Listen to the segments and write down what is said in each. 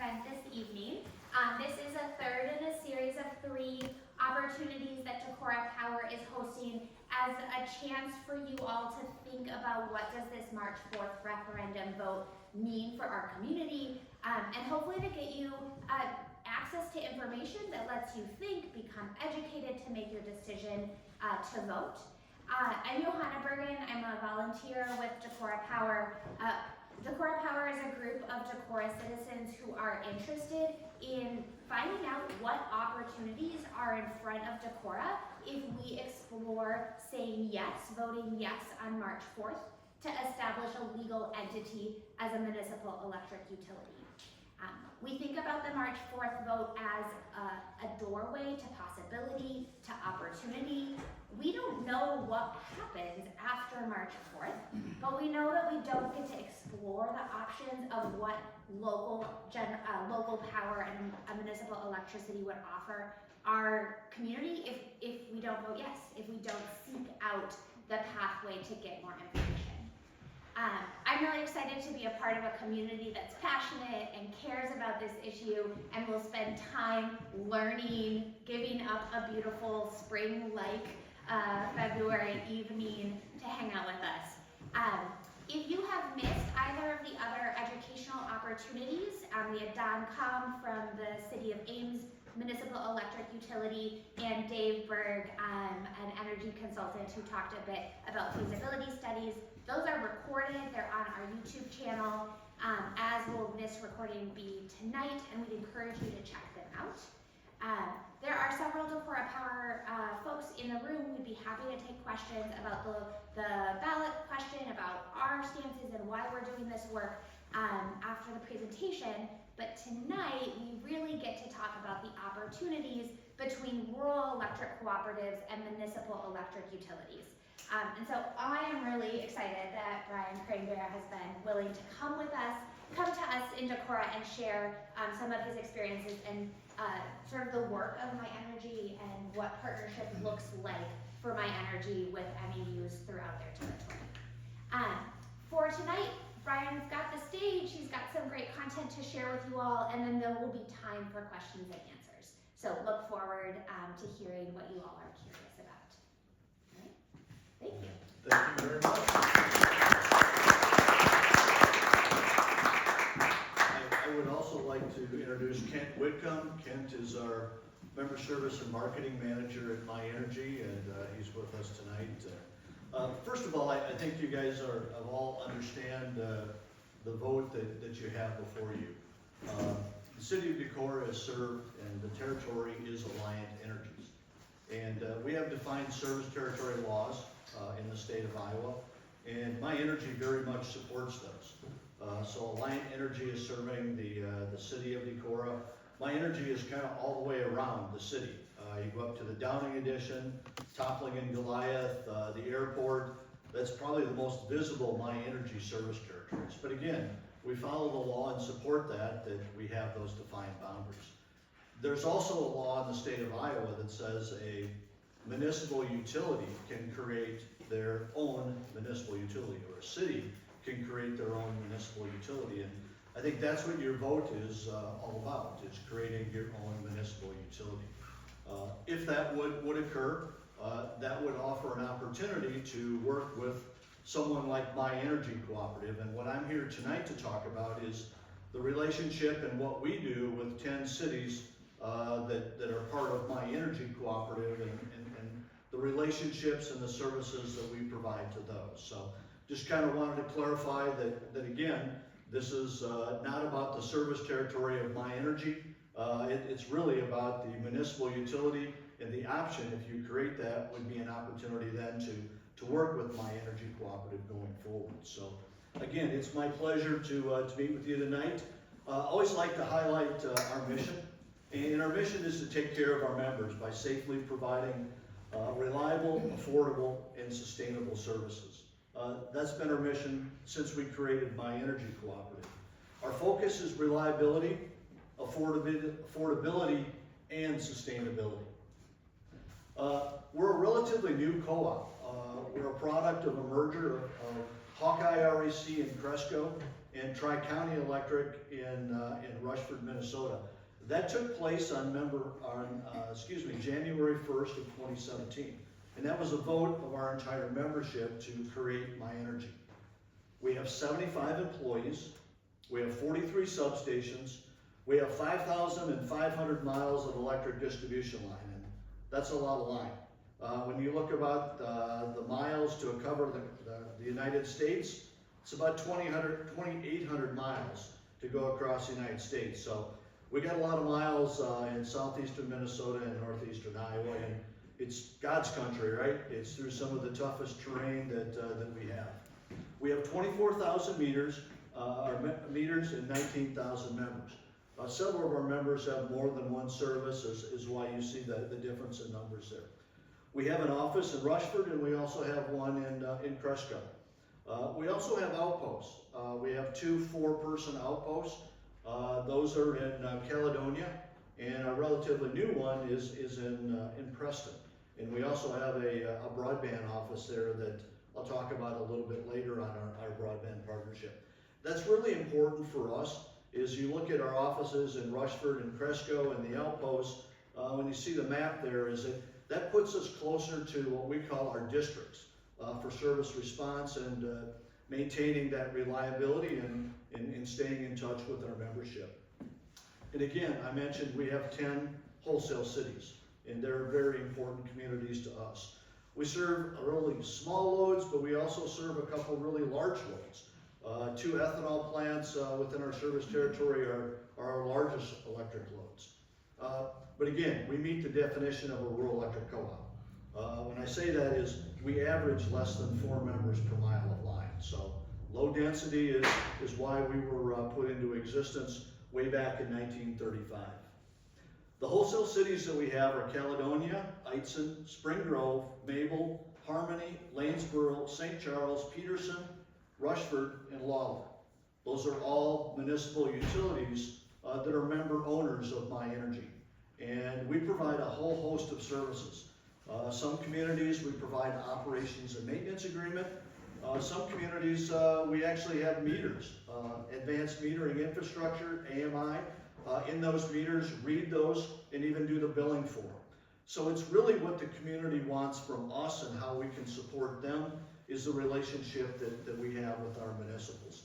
attend this evening. This is a third in a series of 3 opportunities that Decorah Power is hosting as a chance for you all to think about what does this March 4th referendum vote mean for our community, and hopefully to get you access to information that lets you think, become educated to make your decision to vote. I'm Johanna Bergen. I'm a volunteer with Decorah Power. Decorah Power is a group of Decorah citizens who are interested in finding out what opportunities are in front of Decorah if we explore saying yes, voting yes on March 4th to establish a legal entity as a municipal electric utility. We think about the March 4th vote as a doorway to possibility, to opportunity. We don't know what happens after March 4th, but we know that we don't get to explore the options of what local power and a municipal electricity would offer our community if we don't vote yes, if we don't seek out the pathway to get more information. I'm really excited to be a part of a community that's passionate and cares about this issue and will spend time learning, giving up a beautiful spring-like February evening to hang out with us. If you have missed either of the other educational opportunities, we had Don Com from the City of Ames Municipal Electric Utility and Dave Berg, an energy consultant who talked a bit about feasibility studies. Those are recorded, they're on our YouTube channel, as will this recording be tonight, and we'd encourage you to check them out. There are several Decorah Power folks in the room. We'd be happy to take questions about the ballot question, about our stances and why we're doing this work after the presentation. But tonight, we really get to talk about the opportunities between rural electric cooperatives and municipal electric utilities. And so I am really excited that Brian Krambeer has been willing to come to us in Decorah and share some of his experiences and sort of the work of My Energy and what partnership looks like for My Energy with MEUs throughout their territory. For tonight, Brian's got the stage, he's got some great content to share with you all, and then there will be time for questions and answers. So look forward to hearing what you all are curious about. All right? Thank you. Thank you very much. I would also like to introduce Kent Whitcomb. Kent is our Member Service and Marketing Manager at My Energy, and he's with us tonight. First of all, I think you guys all understand the vote that you have before you. The City of Decorah is served, and the territory is Alliant Energies. And we have defined service territory laws in the state of Iowa, and My Energy very much supports those. So Alliant Energy is serving the City of Decorah. My Energy is kind of all the way around the city. You go up to the Downing Addition, Toppling and Goliath, the airport. That's probably the most visible My Energy service territories. But again, we follow the law and support that we have those defined boundaries. There's also a law in the state of Iowa that says a municipal utility can create their own municipal utility, or a city can create their own municipal utility. And I think that's what your vote is all about, is creating your own municipal utility. If that would occur, that would offer an opportunity to work with someone like My Energy Cooperative. And what I'm here tonight to talk about is the relationship and what we do with 10 cities that are part of My Energy Cooperative, and the relationships and the services that we provide to those. So just kind of wanted to clarify that again, this is not about the service territory of My Energy. It's really about the municipal utility, and the option, if you create that, would be an opportunity then to work with My Energy Cooperative going forward. So again, it's my pleasure to meet with you tonight. I always like to highlight our mission, and our mission is to take care of our members by safely providing reliable, affordable, and sustainable services. That's been our mission since we created My Energy Cooperative. Our focus is reliability, affordability, and sustainability. We're a relatively new co-op. We're a product of a merger of Hawkeye REC in Cresco, and Tri-County Electric in Rushford, Minnesota. That took place on January 1st of 2017. And that was a vote of our entire membership to create My Energy. We have 75 employees, we have 43 substations, we have 5,500 miles of electric distribution line, and that's a lot of line. When you look about the miles to cover the United States, it's about 2,800 miles to go across the United States. So we got a lot of miles in southeastern Minnesota and northeastern Iowa, and it's God's country, right? It's through some of the toughest terrain that we have. We have 24,000 meters and 19,000 members. Several of our members have more than one service, is why you see the difference in numbers there. We have an office in Rushford, and we also have one in Cresco. We also have outposts. We have 2 4-person outposts. Those are in Caledonia, and a relatively new one is in Preston. And we also have a broadband office there that I'll talk about a little bit later on our broadband partnership. That's really important for us, is you look at our offices in Rushford and Cresco and the outposts, when you see the map there, is that puts us closer to what we call our districts for service response and maintaining that reliability and staying in touch with our membership. And again, I mentioned we have 10 wholesale cities, and they're very important communities to us. We serve really small loads, but we also serve a couple really large loads. 2 ethanol plants within our service territory are our largest electric loads. But again, we meet the definition of a rural electric co-op. When I say that is, we average less than 4 members per mile of line. So low density is why we were put into existence way back in 1935. The wholesale cities that we have are Caledonia, Eitzen, Spring Grove, Mabel, Harmony, Lanesboro, St. Charles, Peterson, Rushford, and Lawler. Those are all municipal utilities that are member owners of My Energy. And we provide a whole host of services. Some communities we provide operations and maintenance agreement. Some communities we actually have meters, advanced metering infrastructure, AMI. In those meters, read those, and even do the billing for them. So it's really what the community wants from us, and how we can support them is the relationship that we have with our municipals.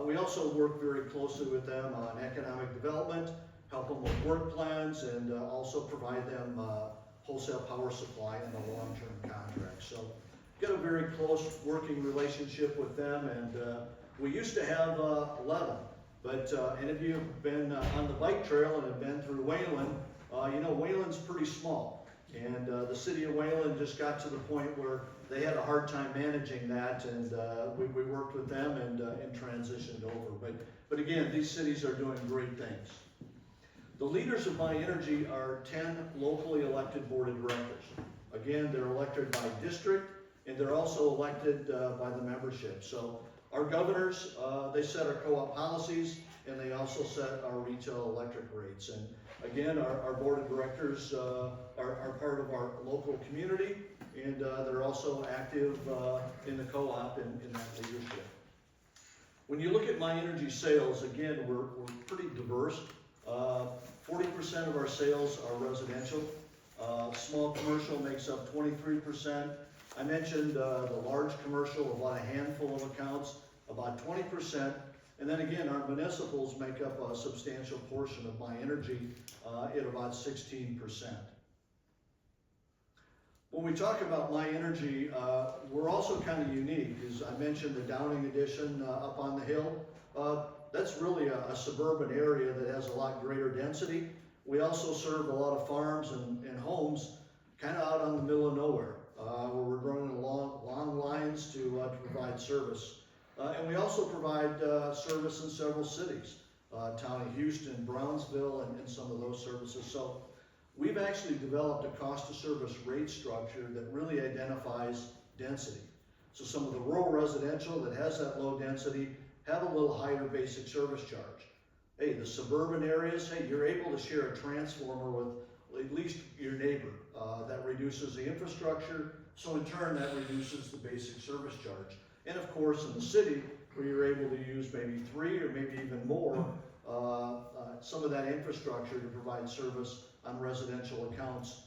We also work very closely with them on economic development, help them with work plans, and also provide them wholesale power supply and a long-term contract. So got a very close working relationship with them, and we used to have 11. But any of you have been on the bike trail and have been through Wayland, you know Wayland's pretty small. And the city of Wayland just got to the point where they had a hard time managing that, and we worked with them and transitioned over. But again, these cities are doing great things. The leaders of My Energy are 10 locally elected board of directors. Again, they're elected by district, and they're also elected by the membership. So our governors, they set our co-op policies, and they also set our retail electric rates. And again, our board of directors are part of our local community, and they're also active in the co-op in that leadership. When you look at My Energy sales, again, we're pretty diverse. 40% of our sales are residential. Small commercial makes up 23%. I mentioned the large commercial, about a handful of accounts, about 20%. And then again, our municipals make up a substantial portion of My Energy at about 16%. When we talk about My Energy, we're also kind of unique. As I mentioned, the Downing Edition up on the hill. That's really a suburban area that has a lot greater density. We also serve a lot of farms and homes kind of out on the middle of nowhere, where we're running long lines to provide service. And we also provide service in several cities, town of Houston, Brownsville, and some of those services. So we've actually developed a cost of service rate structure that really identifies density. So some of the rural residential that has that low density have a little higher basic service charge. Hey, the suburban areas, hey, you're able to share a transformer with at least your neighbor. That reduces the infrastructure, so in turn that reduces the basic service charge. And of course, in the city, where you're able to use maybe 3 or maybe even more, some of that infrastructure to provide service on residential accounts,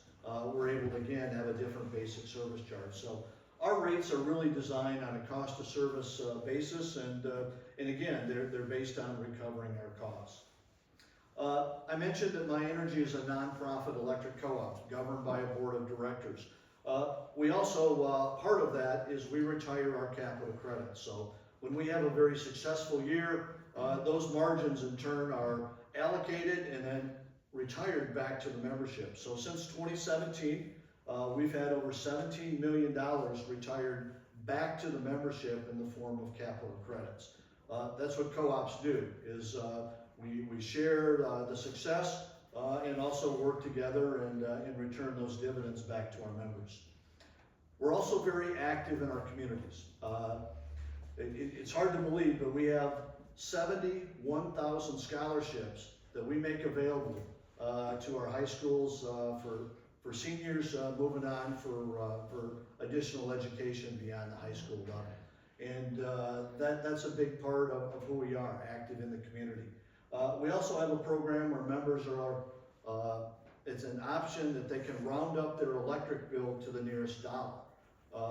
we're able to again have a different basic service charge. So our rates are really designed on a cost of service basis, and again, they're based on recovering our costs. I mentioned that My Energy is a nonprofit electric co-op governed by a board of directors. We also, part of that is we retire our capital credits. So when we have a very successful year, those margins in turn are allocated and then retired back to the membership. So since 2017, we've had over $17 million retired back to the membership in the form of capital credits. That's what co-ops do, is we share the success and also work together and return those dividends back to our members. We're also very active in our communities. It's hard to believe, but we have 71,000 scholarships that we make available to our high schools for seniors moving on for additional education beyond the high school level. And that's a big part of who we are, active in the community. We also have a program where members are, it's an option that they can round up their electric bill to the nearest dollar.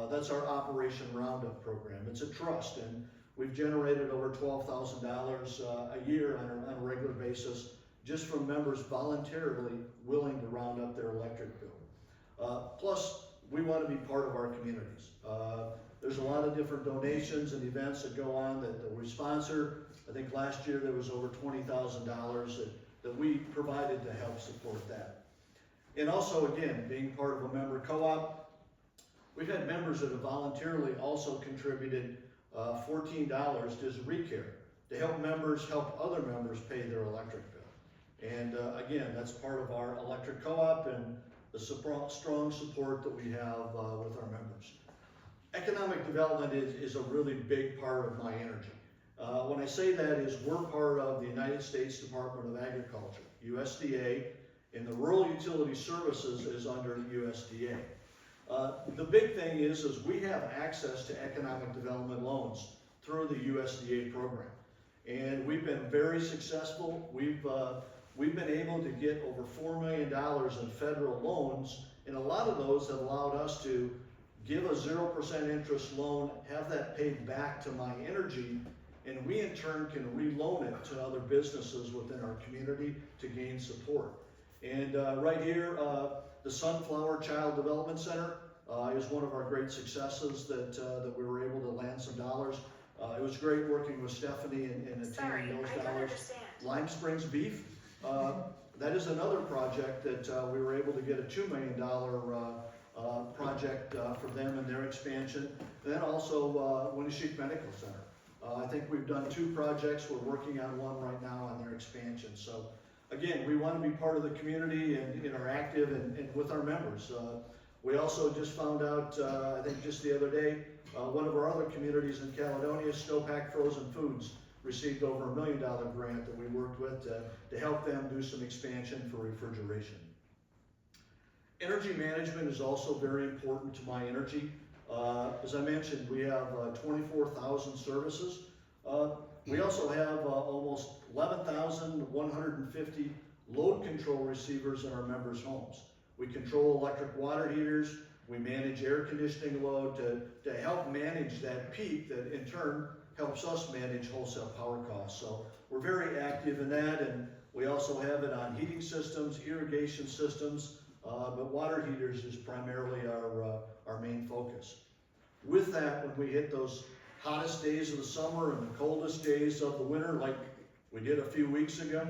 That's our Operation Roundup program. It's a trust, and we've generated over $12,000 a year on a regular basis just from members voluntarily willing to round up their electric bill. Plus, we want to be part of our communities. There's a lot of different donations and events that go on that we sponsor. I think last year there was over $20,000 that we provided to help support that. And also, again, being part of a member co-op, we've had members that have voluntarily also contributed $14 to ReCare to help members help other members pay their electric bill. And again, that's part of our electric co-op and the strong support that we have with our members. Economic development is a really big part of My Energy. When I say that is we're part of the United States Department of Agriculture, USDA, and the Rural Utility Services is under USDA. The big thing is we have access to economic development loans through the USDA program. And we've been very successful. We've been able to get over $4 million in federal loans, and a lot of those have allowed us to give a 0% interest loan, have that paid back to My Energy, and we in turn can reloan it to other businesses within our community to gain support. And right here, the Sunflower Child Development Center is one of our great successes that we were able to land some dollars. It was great working with Stephanie and attaining those dollars. Lime Springs Beef, that is another project that we were able to get a $2 million project for them and their expansion. And then also Municipal Medical Center. I think we've done 2 projects. We're working on one right now on their expansion. So again, we want to be part of the community and are active and with our members. We also just found out, I think just the other day, one of our other communities in Caledonia, Snowpack Frozen Foods, received over $1 million grant that we worked with to help them do some expansion for refrigeration. Energy management is also very important to My Energy. As I mentioned, we have 24,000 services. We also have almost 11,150 load control receivers in our members' homes. We control electric water heaters. We manage air conditioning load to help manage that peak that in turn helps us manage wholesale power costs. So we're very active in that, and we also have it on heating systems, irrigation systems, but water heaters is primarily our main focus. With that, when we hit those hottest days of the summer and the coldest days of the winter, like we did a few weeks ago,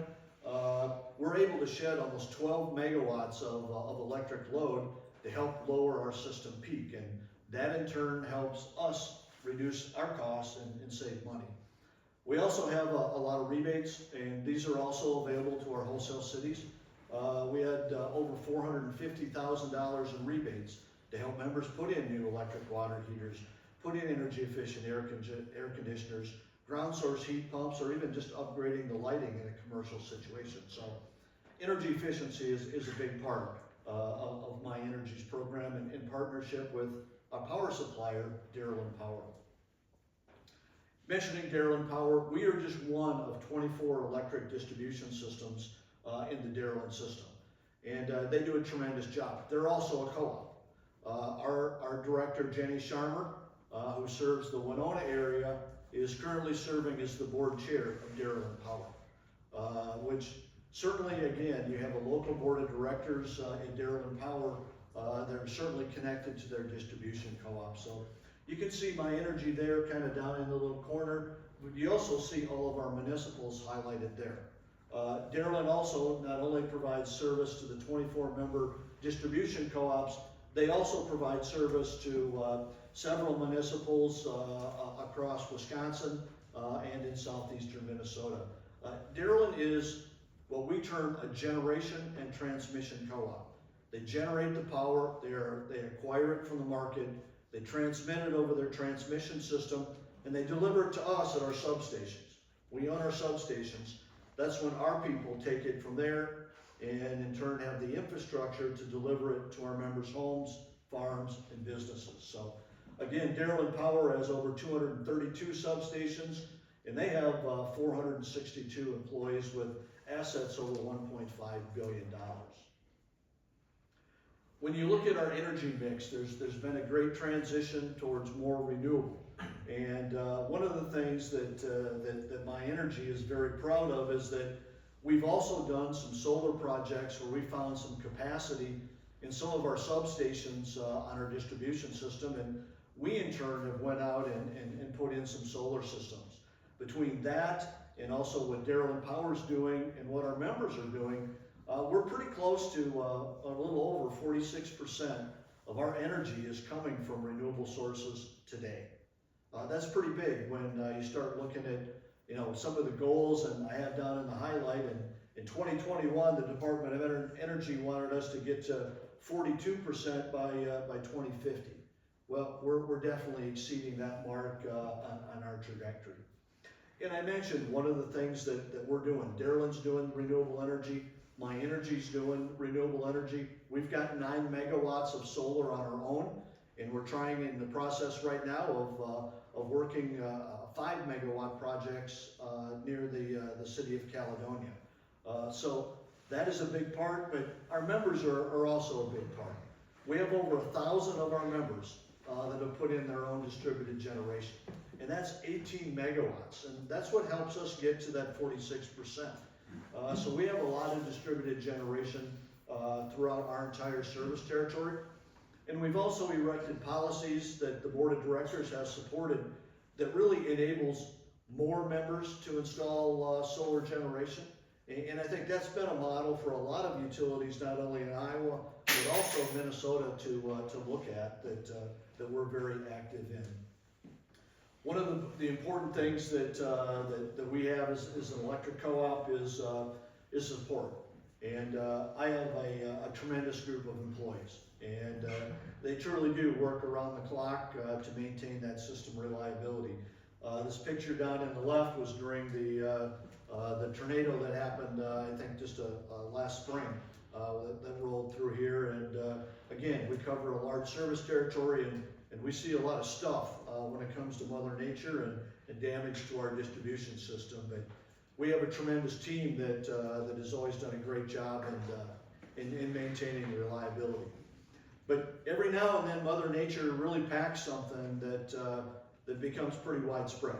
we're able to shed almost 12 megawatts of electric load to help lower our system peak, and that in turn helps us reduce our costs and save money. We also have a lot of rebates, and these are also available to our wholesale cities. We had over $450,000 in rebates to help members put in new electric water heaters, put in energy efficient air conditioners, ground source heat pumps, or even just upgrading the lighting in a commercial situation. So energy efficiency is a big part of My Energy's program in partnership with our power supplier, Darrell & Powell. Mentioning Darylin Power, we are just one of 24 electric distribution systems in the Darylin system. And they do a tremendous job. They're also a co-op. Our director, Jenny Sharmer, who serves the Winona area, is currently serving as the board chair of Darylin Power, which certainly, again, you have a local board of directors in Darylin Power that are certainly connected to their distribution co-op. So you can see my energy there kind of down in the little corner. You also see all of our municipals highlighted there. Darylin also not only provides service to the 24-member distribution co-ops, they also provide service to several municipals across Wisconsin and in southeastern Minnesota. Darylin is what we term a generation and transmission co-op. They generate the power, they acquire it from the market, they transmit it over their transmission system, and they deliver it to us at our substations. We own our substations. That's when our people take it from there and in turn have the infrastructure to deliver it to our members' homes, farms, and businesses. So again, Darylin Power has over 232 substations, and they have 462 employees with assets over $1.5 billion. When you look at our energy mix, there's been a great transition towards more renewable. And one of the things that My Energy is very proud of is that we've also done some solar projects where we found some capacity in some of our substations on our distribution system, and we in turn have went out and put in some solar systems. Between that and also what Darylin Power is doing and what our members are doing, we're pretty close to a little over 46% of our energy is coming from renewable sources today. That's pretty big when you start looking at some of the goals, and I have down in the highlight, and in 2021 the Department of Energy wanted us to get to 42% by 2050. Well, we're definitely exceeding that mark on our trajectory. And I mentioned one of the things that we're doing. Darylin's doing renewable energy. My Energy's doing renewable energy. We've got 9 megawatts of solar on our own, and we're trying in the process right now of working 5 megawatt projects near the city of Caledonia. So that is a big part, but our members are also a big part. We have over 1,000 of our members that have put in their own distributed generation, and that's 18 megawatts, and that's what helps us get to that 46%. So we have a lot of distributed generation throughout our entire service territory. And we've also erected policies that the board of directors has supported that really enables more members to install solar generation. And I think that's been a model for a lot of utilities, not only in Iowa, but also Minnesota to look at that we're very active in. One of the important things that we have as an electric co-op is support. And I have a tremendous group of employees, and they truly do work around the clock to maintain that system reliability. This picture down in the left was during the tornado that happened, I think just last spring, that rolled through here. And again, we cover a large service territory, and we see a lot of stuff when it comes to Mother Nature and damage to our distribution system. But we have a tremendous team that has always done a great job in maintaining reliability. But every now and then, Mother Nature really packs something that becomes pretty widespread.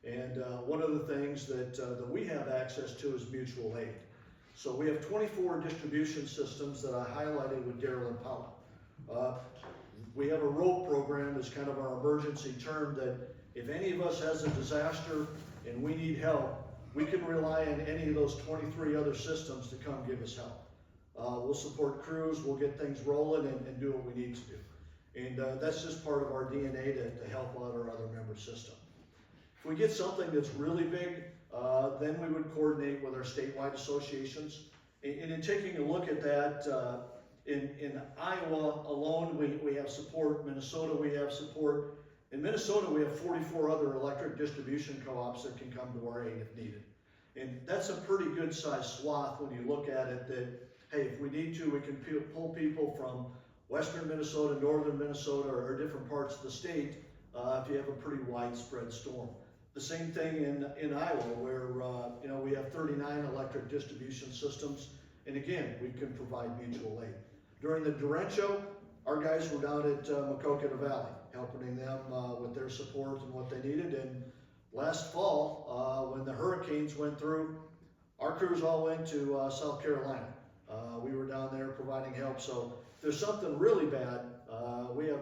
And one of the things that we have access to is mutual aid. So we have 24 distribution systems that I highlighted with Darylin Power. We have a rope program as kind of our emergency term that if any of us has a disaster and we need help, we can rely on any of those 23 other systems to come give us help. We'll support crews, we'll get things rolling and do what we need to do. And that's just part of our DNA to help out our other member system. If we get something that's really big, then we would coordinate with our statewide associations. And in taking a look at that, in Iowa alone, we have support. Minnesota, we have support. In Minnesota, we have 44 other electric distribution co-ops that can come to our aid if needed. And that's a pretty good sized swath when you look at it that, hey, if we need to, we can pull people from western Minnesota, northern Minnesota, or different parts of the state if you have a pretty widespread storm. The same thing in Iowa, where you know, we have 39 electric distribution systems, and again, we can provide mutual aid. During the derecho, our guys were down at Macocata Valley, helping them with their support and what they needed. And last fall, when the hurricanes went through, our crews all went to South Carolina. We were down there providing help. So if there's something really bad, we have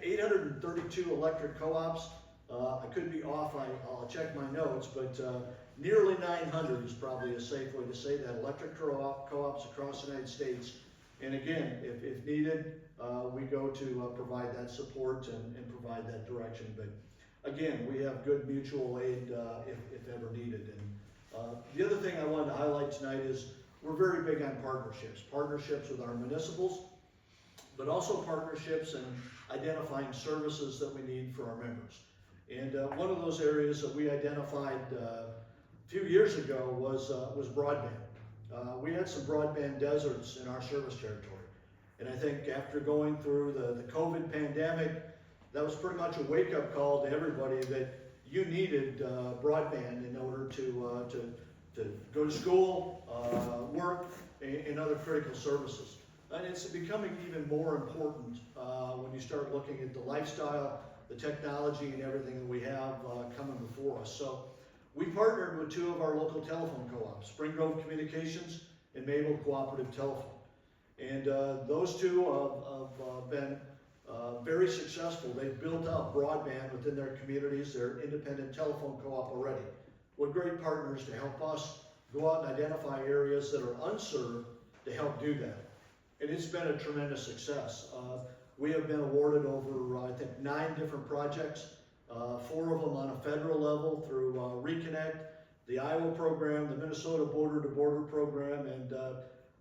832 electric co-ops. I could be off, I'll check my notes, but nearly 900 is probably a safe way to say that, electric co-ops across the United States. And again, if needed, we go to provide that support and provide that direction. But again, we have good mutual aid if ever needed. And the other thing I wanted to highlight tonight is we're very big on partnerships with our municipals, but also partnerships and identifying services that we need for our members. And one of those areas that we identified a few years ago was broadband. We had some broadband deserts in our service territory. And I think after going through the COVID pandemic, that was pretty much a wake-up call to everybody that you needed broadband in order to go to school, work, and other critical services. And it's becoming even more important when you start looking at the lifestyle, the technology, and everything that we have coming before us. So we partnered with two of our local telephone co-ops, Spring Grove Communications and Mabel Cooperative Telephone. And those two have been very successful. They've built out broadband within their communities. They're independent telephone co-op already. What great partners to help us go out and identify areas that are unserved to help do that. And it's been a tremendous success. We have been awarded over, I think, 9 different projects, 4 of them on a federal level through Reconnect, the Iowa program, the Minnesota border-to-border program, and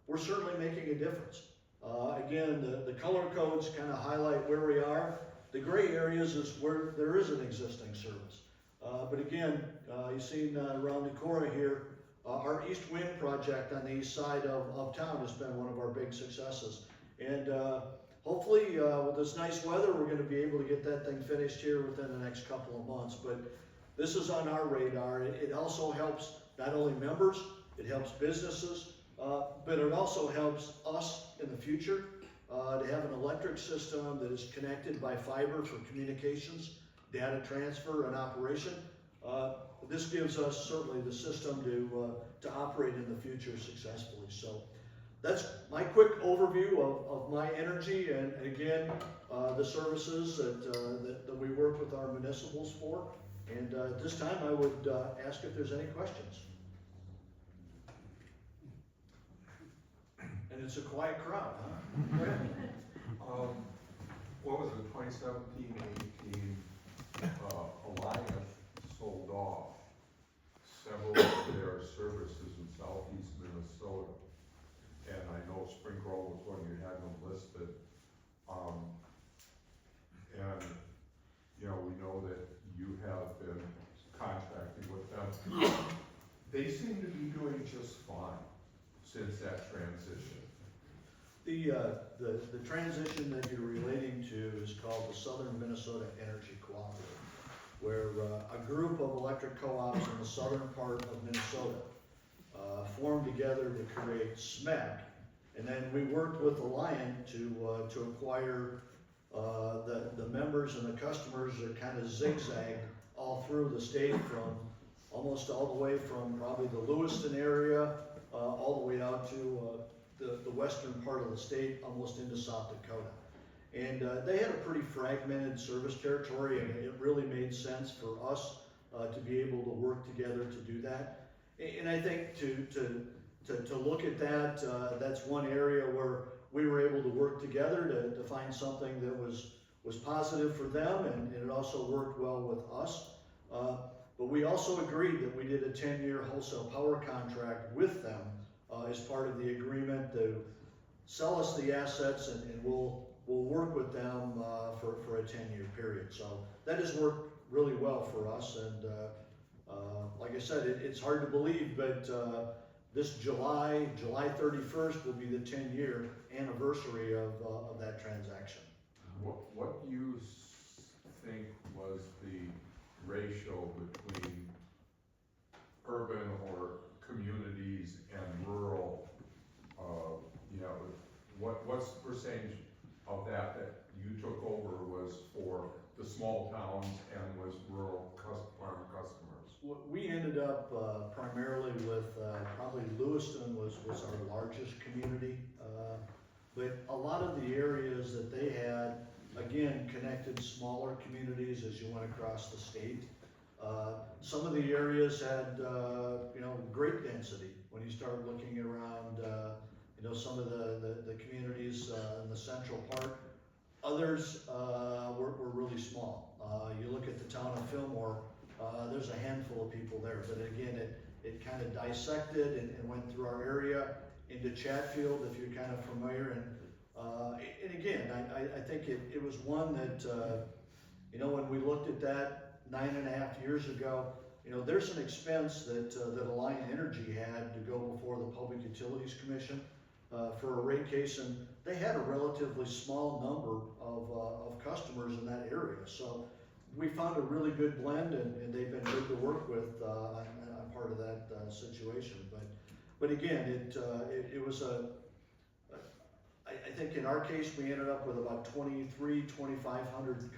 we're certainly making a difference. Again, the color codes kind of highlight where we are. The gray areas is where there is an existing service. But again, you've seen around Decorah here, our East Wind project on the east side of town has been one of our big successes. And hopefully with this nice weather, we're going to be able to get that thing finished here within the next couple of months. But this is on our radar. It also helps not only members, it helps businesses, but it also helps us in the future to have an electric system that is connected by fiber for communications, data transfer, and operation. This gives us certainly the system to operate in the future successfully. So that's my quick overview of my energy and again, the services that we work with our municipals for. And at this time, I would ask if there's any questions. And it's a quiet crowd, huh? Go ahead. What was it, 2017-18, Alliance sold off several of their services in southeast Minnesota. And I know Spring Grove was one you had them listed. And, you know, we know that you have been contracting with them. They seem to be doing just fine since that transition. The transition that you're relating to is called the Southern Minnesota Energy Cooperative, where a group of electric co-ops in the southern part of Minnesota formed together to create SMEC, and then we worked with Alliant to acquire the members and the customers that kind of zigzagged all through the state, from almost all the way from probably the Lewiston area all the way out to the western part of the state, almost into South Dakota. And they had a pretty fragmented service territory, and it really made sense for us to be able to work together to do that. And I think to look at that, that's one area where we were able to work together to find something that was positive for them, and it also worked well with us. But we also agreed that we did a 10-year wholesale power contract with them as part of the agreement to sell us the assets, and we'll work with them for a 10-year period. So that has worked really well for us, and like I said, it's hard to believe, but this July 31st will be the 10-year anniversary of that transaction. What do you think was the ratio between urban or communities and rural. You know, what's the percentage of that you took over was for the small towns and was rural farm customers? We ended up primarily with, probably Lewiston was our largest community. But a lot of the areas that they had, again, connected smaller communities as you went across the state. Some of the areas had, you know, great density when you start looking around, you know, some of the communities in the central part. Others were really small. You look at the town of Fillmore, there's a handful of people there, but again, it kind of dissected and went through our area into Chatfield, if you're kind of familiar. And again, I think it was one that, you know, when we looked at that 9.5 years ago, you know, there's an expense that Alliant Energy had to go before the Public Utilities Commission for a rate case, and they had a relatively small number of customers in that area. So we found a really good blend, and they've been good to work with on part of that situation. But again, it was I think in our case, we ended up with about 2,500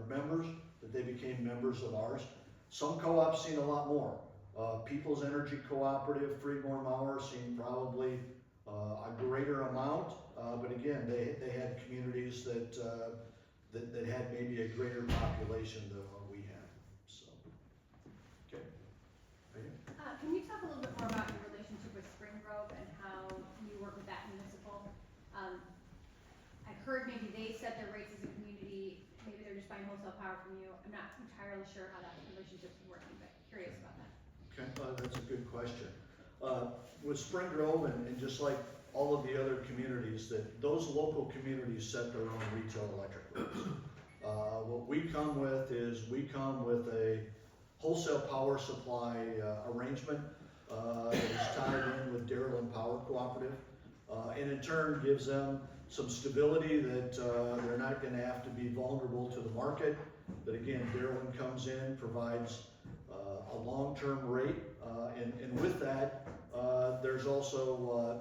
members that they became members of ours. Some co-ops seen a lot more. People's Energy Cooperative, Freeborn Mauer seen probably a greater amount, but again, they had communities that had maybe a greater population than what we have. So, okay. Can you talk a little bit more about your relationship with Spring Grove and how you work with that municipal? I heard maybe they set their rates as a community, maybe they're just buying wholesale power from you. I'm not entirely sure how that relationship's working, but curious about that. Okay, that's a good question. With Spring Grove and just like all of the other communities, that those local communities set their own retail electric rates. What we come with is we come with a wholesale power supply arrangement that is tied in with Dairyland Power Cooperative, and in turn gives them some stability that they're not going to have to be vulnerable to the market. But again, Dairyland comes in, provides a long-term rate, and with that, there's also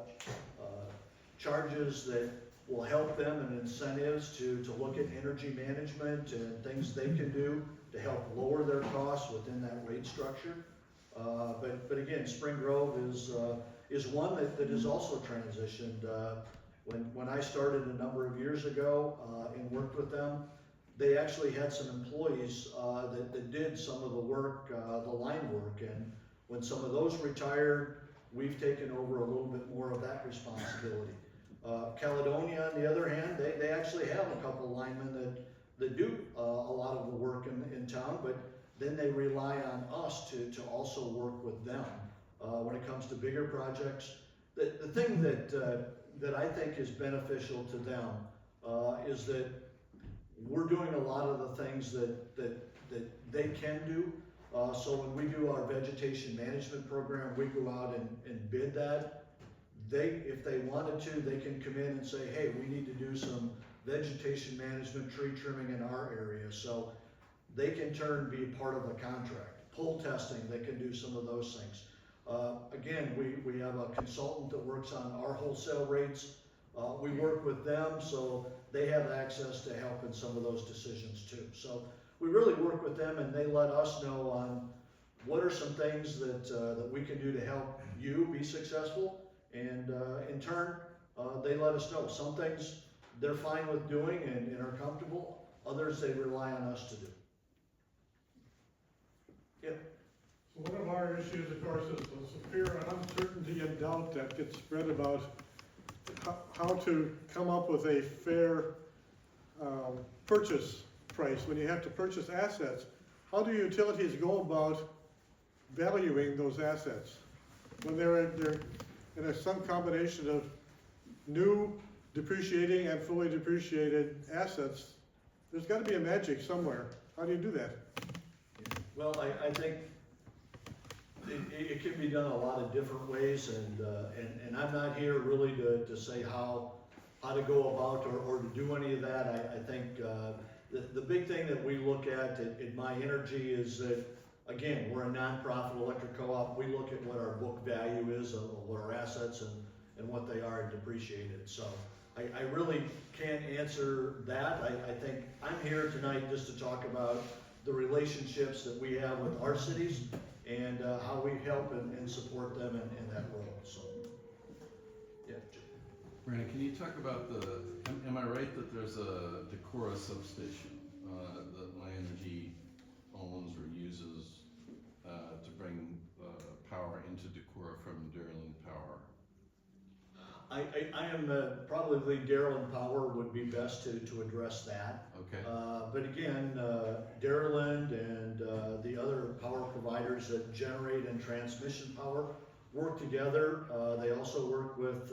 charges that will help them and incentives to look at energy management and things they can do to help lower their costs within that rate structure. But again, Spring Grove is one that is also transitioned. When I started a number of years ago and worked with them, they actually had some employees that did some of the work, the line work, and when some of those retired, we've taken over a little bit more of that responsibility. Caledonia, on the other hand, they actually have a couple linemen that do a lot of the work in town, but then they rely on us to also work with them when it comes to bigger projects. The thing that I think is beneficial to them is that we're doing a lot of the things that they can do. So when we do our vegetation management program, we go out and bid that. If they wanted to, they can come in and say, hey, we need to do some vegetation management, tree trimming in our area. So they can be part of the contract. Pole testing, they can do some of those things. Again, we have a consultant that works on our wholesale rates. We work with them, so they have access to help in some of those decisions too. So we really work with them, and they let us know on what are some things that we can do to help you be successful. And in turn, they let us know. Some things they're fine with doing and are comfortable. Others they rely on us to do. Yep. So one of our issues, of course, is the fear and uncertainty and doubt that gets spread about how to come up with a fair purchase price when you have to purchase assets. How do utilities go about valuing those assets when they're in some combination of new, depreciating, and fully depreciated assets? There's got to be a magic somewhere. How do you do that? Well, I think it can be done a lot of different ways, and I'm not here really to say how to go about or to do any of that. I think the big thing that we look at My Energy is that, again, we're a nonprofit electric co-op. We look at what our book value is, of what our assets and what they are depreciated. So I really can't answer that. I think I'm here tonight just to talk about the relationships that we have with our cities and how we help and support them in that role. So, yeah. Brandon, can you talk about am I right that there's a Decorah substation that My Energy owns or uses to bring power into Decorah from Dairyland Power? I am probably Darylyn Power would be best to address that. Okay. But again, Dairyland and the other power providers that generate and transmission power work together. They also work with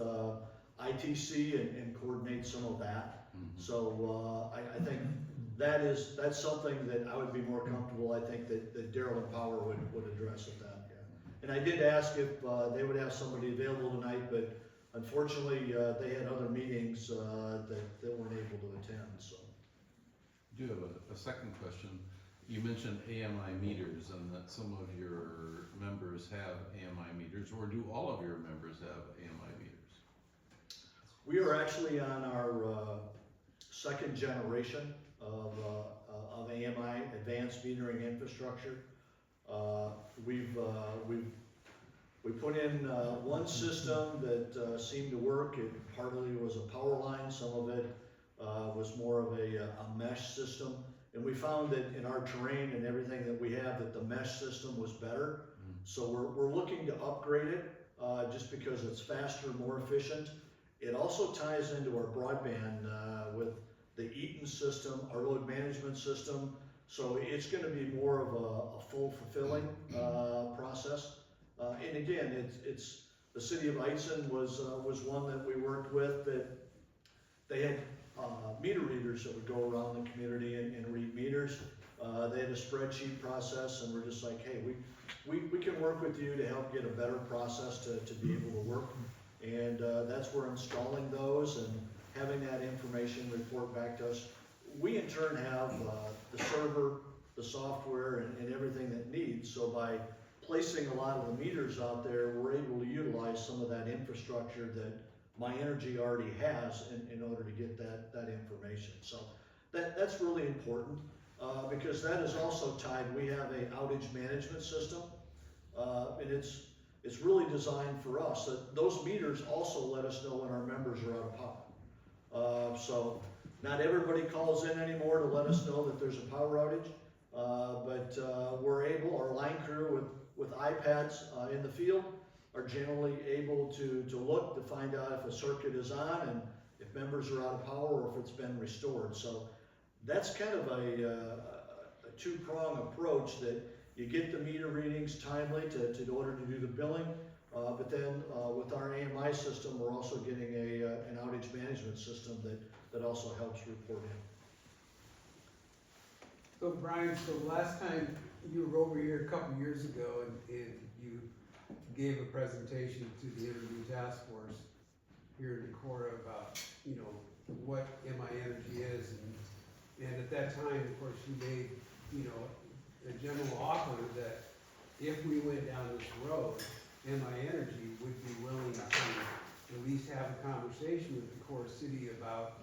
ITC and coordinate some of that. Mhm. So I think that's something that I would be more comfortable. I think that Dairyland Power would address at that. Yeah. And I did ask if they would have somebody available tonight, but unfortunately, they had other meetings that weren't able to attend, so. I do have a second question. You mentioned AMI meters and that some of your members have AMI meters, or do all of your members have AMI meters? We are actually on our second generation of AMI, advanced metering infrastructure. We put in one system that seemed to work. It partly was a power line, some of it was more of a mesh system. And we found that in our terrain and everything that we have, that the mesh system was better. So we're looking to upgrade it just because it's faster, more efficient. It also ties into our broadband with the Eaton system, our load management system. So it's going to be more of a full fulfilling process. And again, it's the city of Eitzen was one that we worked with that they had meter readers that would go around the community and read meters. They had a spreadsheet process, and we're just like, hey, we can work with you to help get a better process to be able to work. And that's where installing those and having that information report back to us. We in turn have the server, the software, and everything that needs. So by placing a lot of the meters out there, we're able to utilize some of that infrastructure that My Energy already has in order to get that information. So that's really important because that is also tied. We have an outage management system, and it's really designed for us. Those meters also let us know when our members are out of power. So not everybody calls in anymore to let us know that there's a power outage, but we're able, our line crew with iPads in the field are generally able to look to find out if a circuit is on and if members are out of power or if it's been restored. So that's kind of a two-prong approach that you get the meter readings timely in order to do the billing, but then with our AMI system, we're also getting an outage management system that also helps report in. So Brian, so last time you were over here a couple years ago and you gave a presentation to the Energy Task Force here in Decorah about, you know, what MI Energy is, and at that time, of course, you made, you know, a general offer that if we went down this road, MI Energy would be willing to at least have a conversation with Decorah City about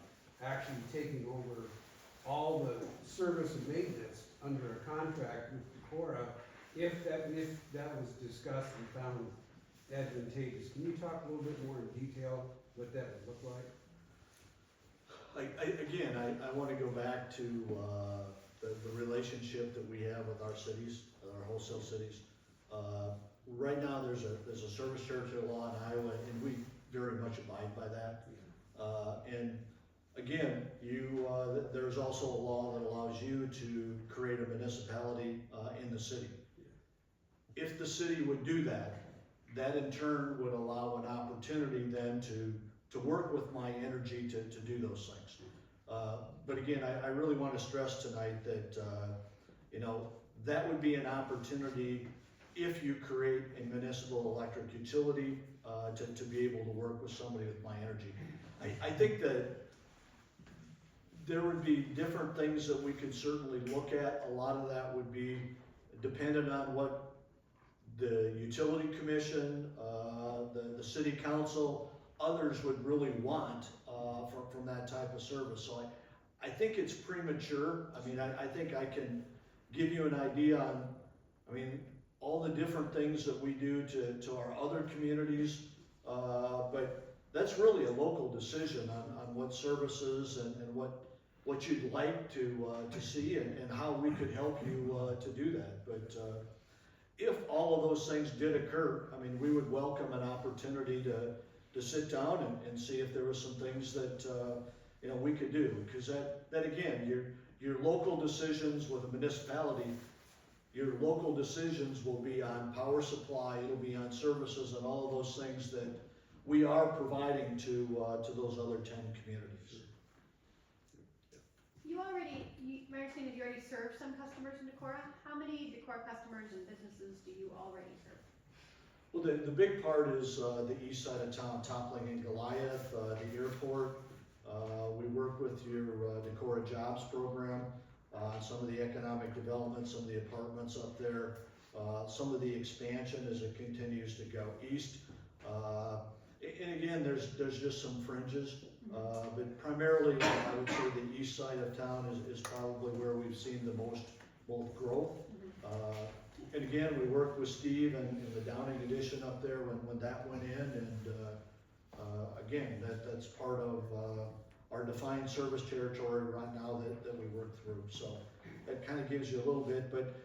actually taking over all the service and maintenance under a contract with Decorah, if that was discussed and found advantageous. Can you talk a little bit more in detail what that would look like? I want to go back to the relationship that we have with our cities, our wholesale cities. Right now, there's a service territory law in Iowa, and we very much abide by that. And again, there's also a law that allows you to create a municipality in the city. If the city would do that, that in turn would allow an opportunity then to work with My Energy to do those things. But again, I really want to stress tonight that that would be an opportunity if you create a municipal electric utility to be able to work with somebody with My Energy. I think that there would be different things that we could certainly look at. A lot of that would be dependent on what the utility commission, the city council, others would really want from that type of service. So I think it's premature. I mean, I think I can give you an idea on, I mean, all the different things that we do to our other communities, but that's really a local decision on what services and what you'd like to see and how we could help you to do that. But if all of those things did occur, I mean, we would welcome an opportunity to sit down and see if there were some things that you know, we could do. Because that again, your local decisions with a municipality, your local decisions will be on power supply, it'll be on services and all of those things that we are providing to those other 10 communities. My understanding is you already serve some customers in Decorah. How many Decorah customers and businesses do you already serve? Well, the big part is the east side of town, Toppling and Goliath, the airport. We work with your Decorah Jobs program, some of the economic development, some of the apartments up there, some of the expansion as it continues to go east. And again, there's just some fringes, but primarily I would say the east side of town is probably where we've seen the most both growth. And again, we worked with Steve and the Downing addition up there when that went in, and again, that's part of our defined service territory right now that we work through. So that kind of gives you a little bit, but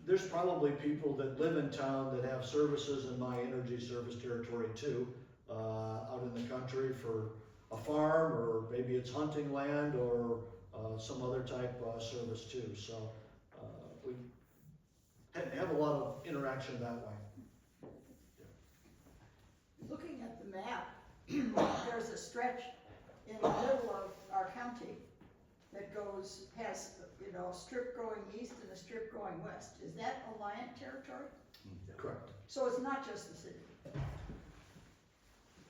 there's probably people that live in town that have services in my energy service territory too, out in the country for a farm, or maybe it's hunting land, or some other type service too. So we have a lot of interaction that way. Looking at the map, there's a stretch in the middle of our county that has, you know, a strip going east and a strip going west. Is that Alliant territory? Correct. So it's not just the city?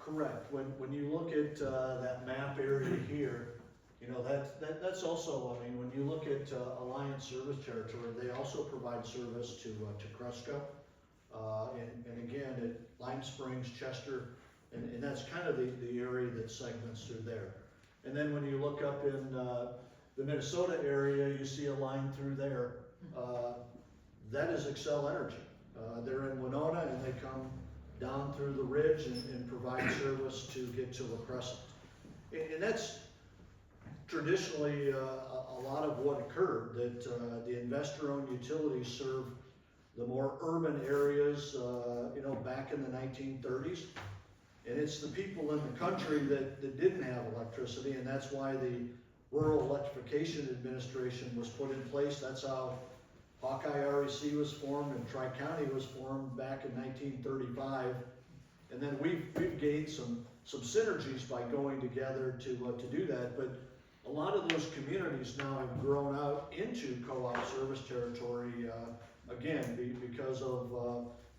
Correct. When you look at that map area here, you know, that's also, I mean, when you look at Alliance Service Territory, they also provide service to Cresco, and again, at Lime Springs, Chester, and that's kind of the area that segments through there. And then when you look up in the Minnesota area, you see a line through there. That is Xcel Energy. They're in Winona, and they come down through the ridge and provide service to get to La Crescent. And that's traditionally a lot of what occurred, that the investor-owned utilities serve the more urban areas, you know, back in the 1930s. And it's the people in the country that didn't have electricity, and that's why the Rural Electrification Administration was put in place. That's how Hawkeye REC was formed and Tri-County was formed back in 1935. And then we've gained some synergies by going together to do that. But a lot of those communities now have grown out into co-op service territory, again, because of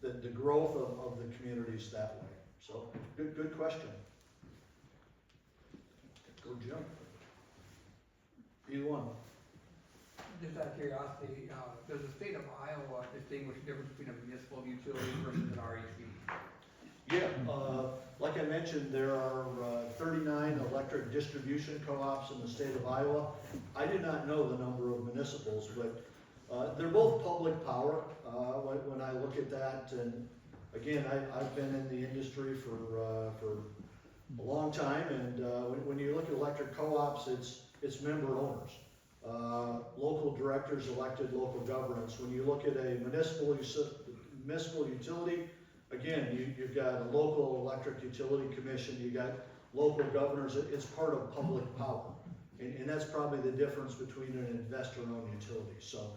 the growth of the communities that way. So, good question. Go Jim. Either one. Just out of curiosity, does the state of Iowa distinguish the difference between a municipal utility versus an REC? Yeah, like I mentioned, there are 39 electric distribution co-ops in the state of Iowa. I do not know the number of municipals, but they're both public power when I look at that. And again, I've been in the industry for a long time, and when you look at electric co-ops, it's member owners. Local directors elected local governance. When you look at a municipal utility, again, you've got a local electric utility commission, you got local governors. It's part of public power, and that's probably the difference between an investor-owned utility. So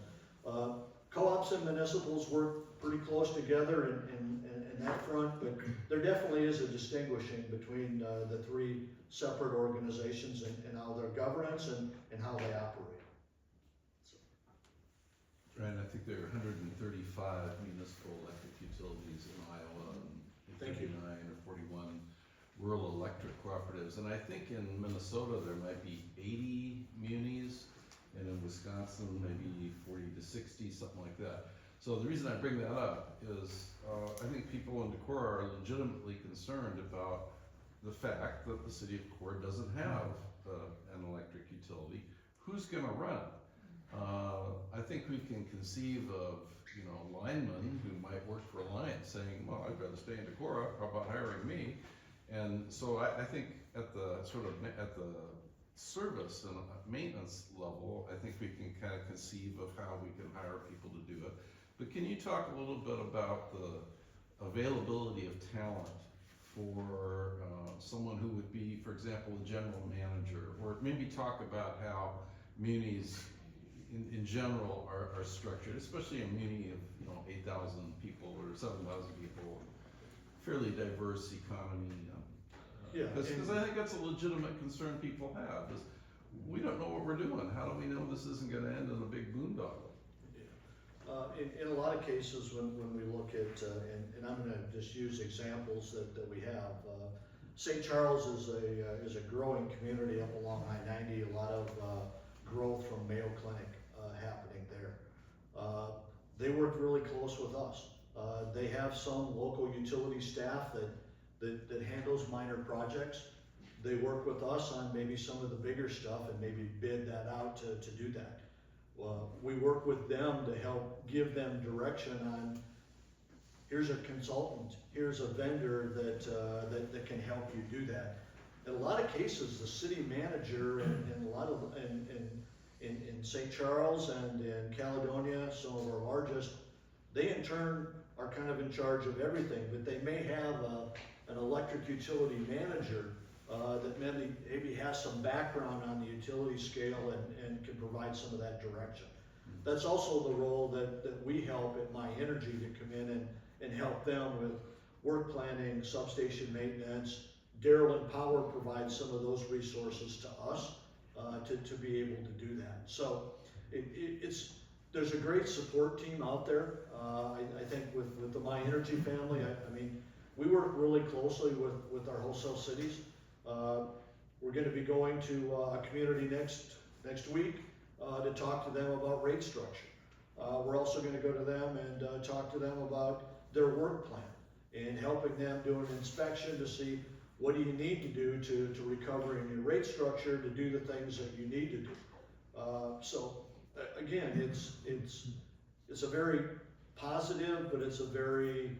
co-ops and municipals work pretty close together in that front, but there definitely is a distinguishing between the three separate organizations and how their governance and how they operate. Right, I think there are 135 municipal electric utilities in Iowa, and Thank you. 39 or 41 rural electric cooperatives, and I think in Minnesota there might be 80 munis, and in Wisconsin maybe 40 to 60, something like that. So the reason I bring that up is I think people in Decorah are legitimately concerned about the fact that the city of Decorah doesn't have an electric utility. Who's gonna run it? I think we can conceive of, linemen who might work for Alliance saying, well, I'd rather stay in Decorah, how about hiring me? And so I think at the at the service and maintenance level, I think we can kind of conceive of how we can hire people to do it. But can you talk a little bit about the availability of talent for someone who would be, for example, a general manager, or maybe talk about how munis in general are structured, especially a muni of 8,000 people or 7,000 people, fairly diverse economy. Yeah, Because I think that's a legitimate concern people have, is we don't know what we're doing. How do we know this isn't gonna end in a big boondoggle? In a lot of cases, when we look at, and I'm gonna just use examples that we have, St. Charles is a growing community up along I-90, a lot of growth from Mayo Clinic happening there. They work really close with us. They have some local utility staff that handles minor projects. They work with us on maybe some of the bigger stuff and maybe bid that out to do that. We work with them to help give them direction on, here's a consultant, here's a vendor that can help you do that. In a lot of cases, the city manager in a lot of, in St. Charles and in Caledonia, some of our largest, they in turn are kind of in charge of everything, but they may have an electric utility manager that maybe has some background on the utility scale and can provide some of that direction. That's also the role that we help at My Energy to come in and help them with work planning, substation maintenance. Darrell and Power provides some of those resources to us to be able to do that. So there's a great support team out there. I think with the My Energy family, I mean, we work really closely with our wholesale cities. We're going to be going to a community next week to talk to them about rate structure. We're also going to go to them and talk to them about their work plan and helping them do an inspection to see what do you need to do to recover in your rate structure to do the things that you need to do. So again, it's a very positive, but it's a very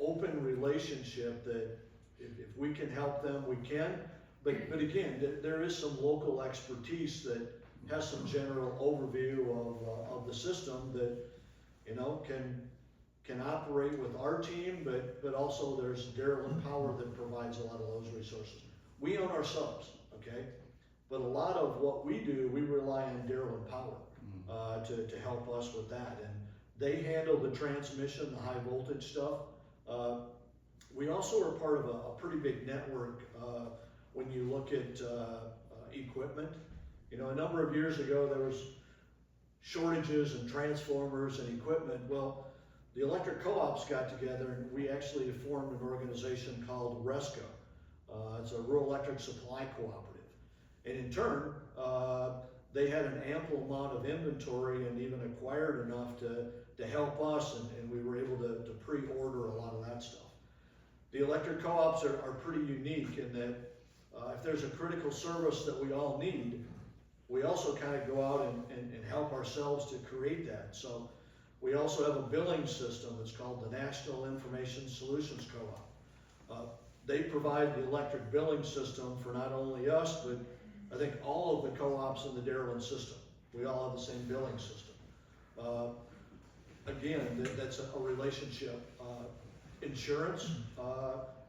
open relationship that if we can help them, we can. But again, there is some local expertise that has some general overview of the system that can operate with our team, but also there's Darrell and Power that provides a lot of those resources. We own our subs, okay? But a lot of what we do, we rely on Darrell and Power to help us with that. And they handle the transmission, the high voltage stuff. We also are part of a pretty big network when you look at equipment. A number of years ago there was shortages in transformers and equipment. Well, the electric co-ops got together and we actually formed an organization called RESCO. It's a rural electric supply cooperative. And in turn, they had an ample amount of inventory and even acquired enough to help us, and we were able to pre-order a lot of that stuff. The electric co-ops are pretty unique in that if there's a critical service that we all need, we also kind of go out and help ourselves to create that. So we also have a billing system. It's called the National Information Solutions Co-op. They provide the electric billing system for not only us, but I think all of the co-ops in the Darrell system. We all have the same billing system. Again, that's a relationship. Insurance,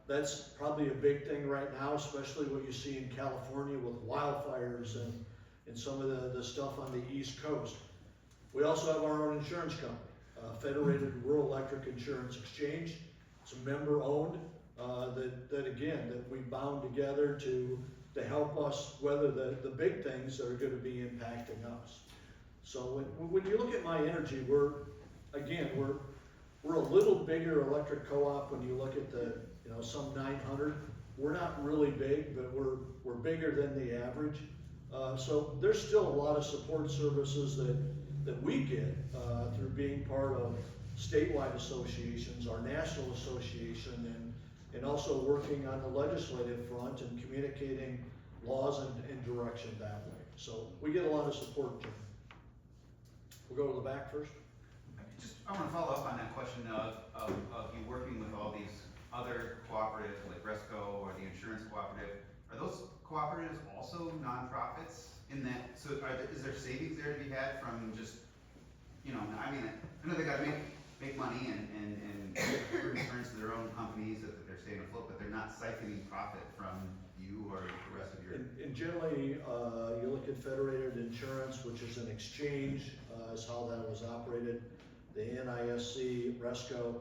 that's probably a big thing right now, especially what you see in California with wildfires and some of the stuff on the East Coast. We also have our own insurance company, Federated Rural Electric Insurance Exchange. It's a member-owned, that we bound together to help us weather the big things that are going to be impacting us. So when you look at My Energy, we're a little bigger electric co-op when you look at some 900. we're not really big, but we're bigger than the average. So there's still a lot of support services that we get, through being part of statewide associations, our national association, and also working on the legislative front and communicating laws and direction that way. So we get a lot of support, Jim. We'll go to the back first. I want to follow up on that question of you working with all these other cooperatives like Resco or the insurance cooperative. Are those cooperatives also nonprofits in that, so is there savings there to be had from just, I mean, I know they gotta make money and bring returns to their own companies that they're staying afloat, but they're not siphoning profit from you or the rest of your. And generally, you look at Federated Insurance, which is an exchange, is how that was operated. The NISC, Resco,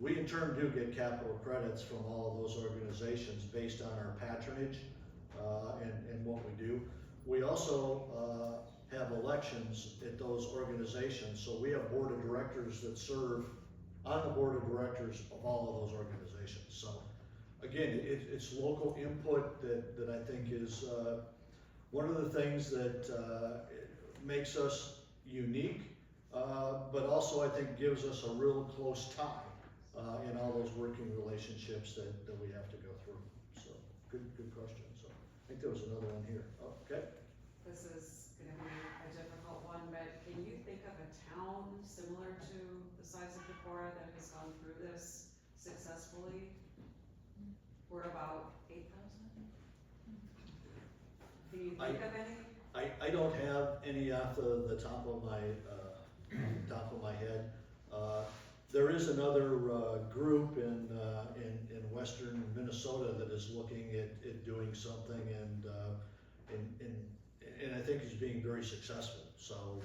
we in turn do get capital credits from all of those organizations based on our patronage and what we do. We also have elections at those organizations, so we have board of directors that serve on the board of directors of all of those organizations. So again, it's local input that I think is one of the things that makes us unique, but also I think gives us a real close tie in all those working relationships that we have to go through. So good question. So I think there was another one here. Oh, okay. This is gonna be a difficult one, but can you think of a town similar to the size of Decorah that has gone through this successfully? We're about 8,000? Can you think of any? I don't have any off the top of my head. There is another group in western Minnesota that is looking at doing something, and I think is being very successful. So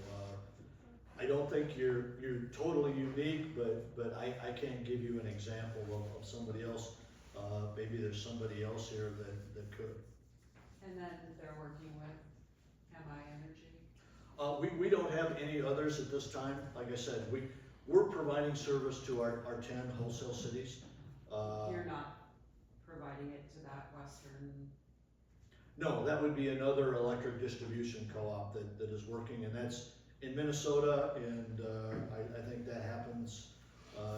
I don't think you're totally unique, but I can't give you an example of somebody else. Maybe there's somebody else here that could. And then they're working with MI Energy? We don't have any others at this time. Like I said, we're providing service to our 10 wholesale cities. You're not providing it to that western? No, that would be another electric distribution co-op that is working, and that's in Minnesota, and I think that happens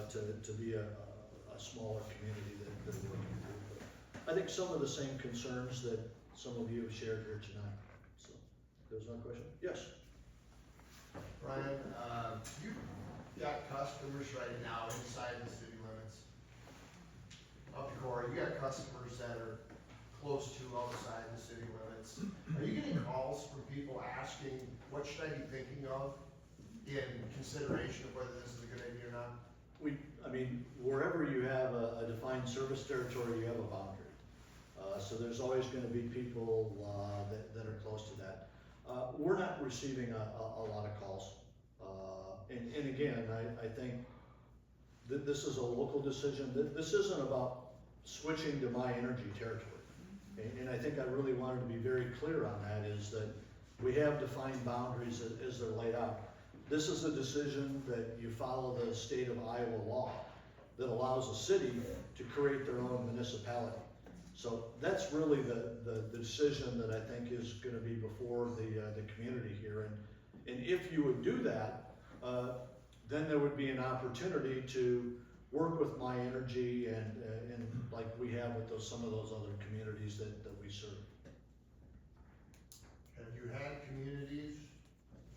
to be a smaller community that we're working through. But I think some of the same concerns that some of you have shared here tonight. So, there's no question? Yes? Brian, you've got customers right now inside the city limits of Decorah. You got customers that are close to outside the city limits. Are you getting calls from people asking, what should I be thinking of in consideration of whether this is a good idea or not? I mean, wherever you have a defined service territory, you have a boundary. So there's always going to be people that are close to that. We're not receiving a lot of calls. And again, I think that this is a local decision. This isn't about switching to my energy territory. And I think I really wanted to be very clear on that, is that we have defined boundaries as they're laid out. This is a decision that you follow the state of Iowa law that allows a city to create their own municipality. So that's really the decision that I think is going to be before the community here. And if you would do that, then there would be an opportunity to work with My Energy and like we have with some of those other communities that we serve. Have you had communities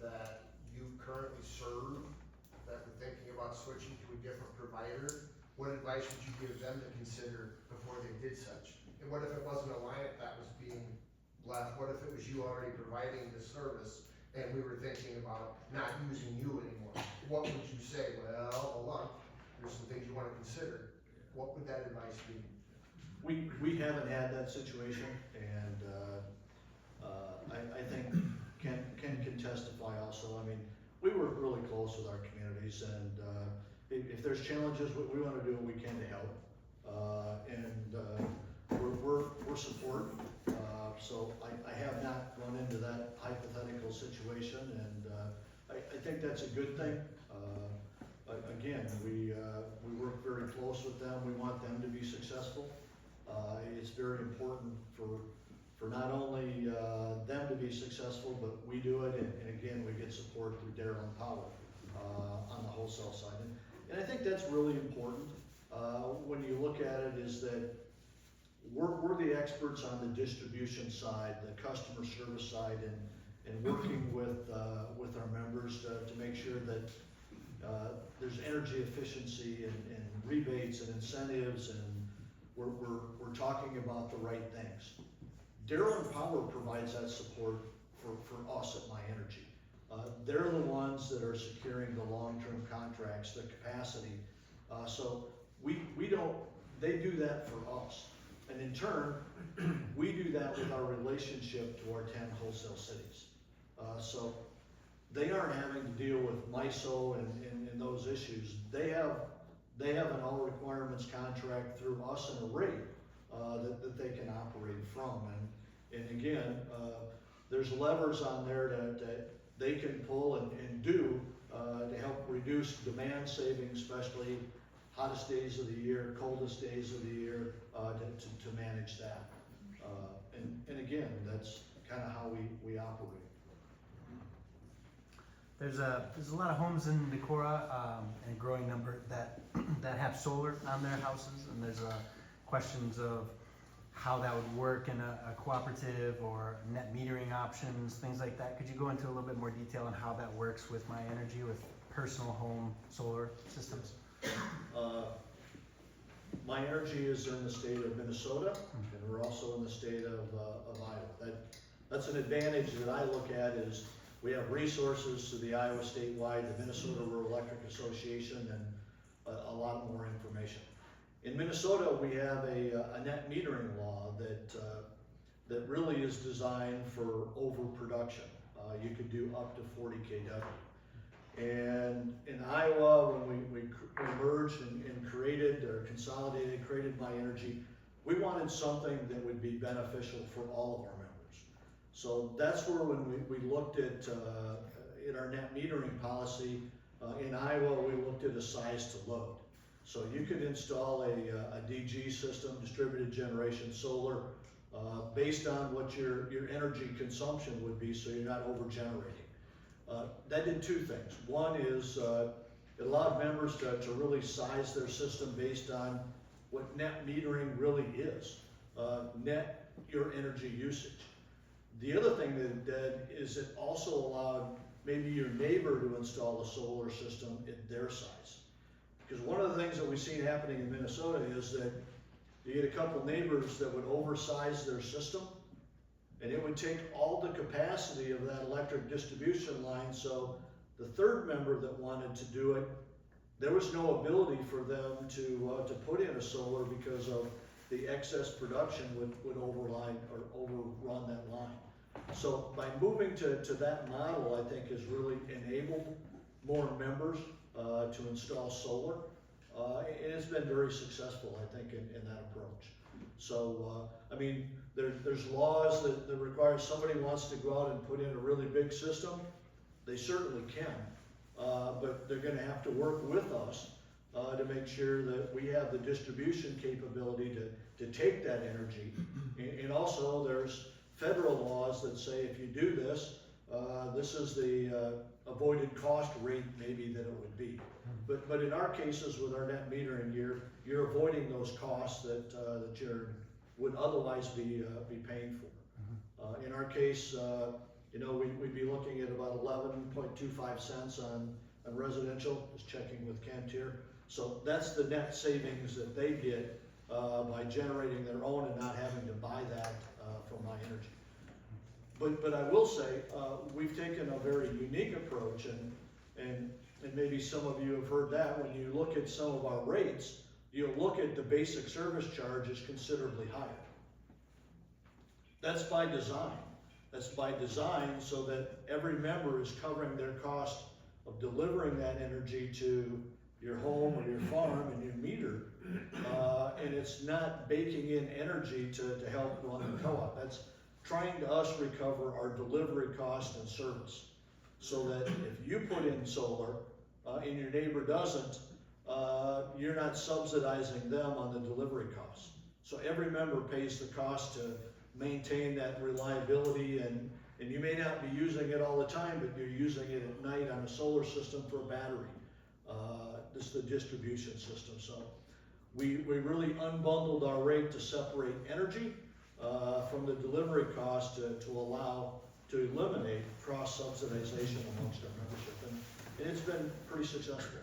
that you currently serve that were thinking about switching to a different provider? What advice would you give them to consider before they did such? And what if it wasn't Alliant that was being left? What if it was you already providing the service and we were thinking about not using you anymore? What would you say? Well, hold on, there's some things you want to consider. What would that advice be? We haven't had that situation, and I think Ken can testify also. I mean, we work really close with our communities, and if there's challenges, we want to do what we can to help. We're support. So I have not run into that hypothetical situation, and I think that's a good thing. Again, we work very close with them. We want them to be successful. It's very important for not only them to be successful, but we do it, and again, we get support through Darrell and Powell on the wholesale side. And I think that's really important when you look at it, is that we're the experts on the distribution side, the customer service side, and working with our members to make sure that there's energy efficiency and rebates and incentives, and we're talking about the right things. Darrell and Power provides that support for us at My Energy. They're the ones that are securing the long-term contracts, the capacity. So they do that for us. And in turn, we do that with our relationship to our 10 wholesale cities. So they aren't having to deal with MISO and those issues. They have an all requirements contract through us and a rate that they can operate from. And again, there's levers on there that they can pull and do to help reduce demand savings, especially hottest days of the year, coldest days of the year, to manage that. And again, that's kind of how we operate. There's a lot of homes in Decorah, and a growing number that have solar on their houses, and there's questions of how that would work in a cooperative or net metering options, things like that. Could you go into a little bit more detail on how that works with My Energy, with personal home solar systems? My Energy is in the state of Minnesota, and we're also in the state of Iowa. That's an advantage that I look at, is we have resources to the Iowa statewide, the Minnesota Rural Electric Association, and a lot more information. In Minnesota, we have a net metering law that really is designed for overproduction. You could do up to 40 kW. And in Iowa, when we merged and created or consolidated, created My Energy, we wanted something that would be beneficial for all of our members. So that's where when we looked at our net metering policy, in Iowa, we looked at a size to load. So you could install a DG system, distributed generation solar, based on what your energy consumption would be, so you're not over generating. That did two things. One is it allowed members to really size their system based on what net metering really is, net your energy usage. The other thing that it did is it also allowed maybe your neighbor to install a solar system at their size. Because one of the things that we've seen happening in Minnesota is that you get a couple neighbors that would oversize their system, and it would take all the capacity of that electric distribution line. So the third member that wanted to do it, there was no ability for them to put in a solar because of the excess production would overrun that line. So by moving to that model, I think has really enabled more members to install solar. And it's been very successful, I think, in that approach. So, I mean, there's laws that require somebody wants to go out and put in a really big system, they certainly can. But they're gonna have to work with us to make sure that we have the distribution capability to take that energy. And also there's federal laws that say if you do this, this is the avoided cost rate maybe that it would be. But in our cases with our net metering, you're avoiding those costs that you would otherwise be paying for. In our case, we'd be looking at about 11.25 cents on residential, just checking with Kent here. So that's the net savings that they get by generating their own and not having to buy that from My Energy. But I will say, we've taken a very unique approach, and maybe some of you have heard that when you look at some of our rates, you'll look at the basic service charge is considerably higher. That's by design. That's by design so that every member is covering their cost of delivering that energy to your home or your farm and your meter, and it's not baking in energy to help run the co-op. That's trying to us recover our delivery cost and service, so that if you put in solar and your neighbor doesn't, you're not subsidizing them on the delivery costs. So every member pays the cost to maintain that reliability, and you may not be using it all the time, but you're using it at night on a solar system for a battery. This is the distribution system. So we really unbundled our rate to separate energy from the delivery cost to eliminate cross-subsidization amongst our membership. And it's been pretty successful.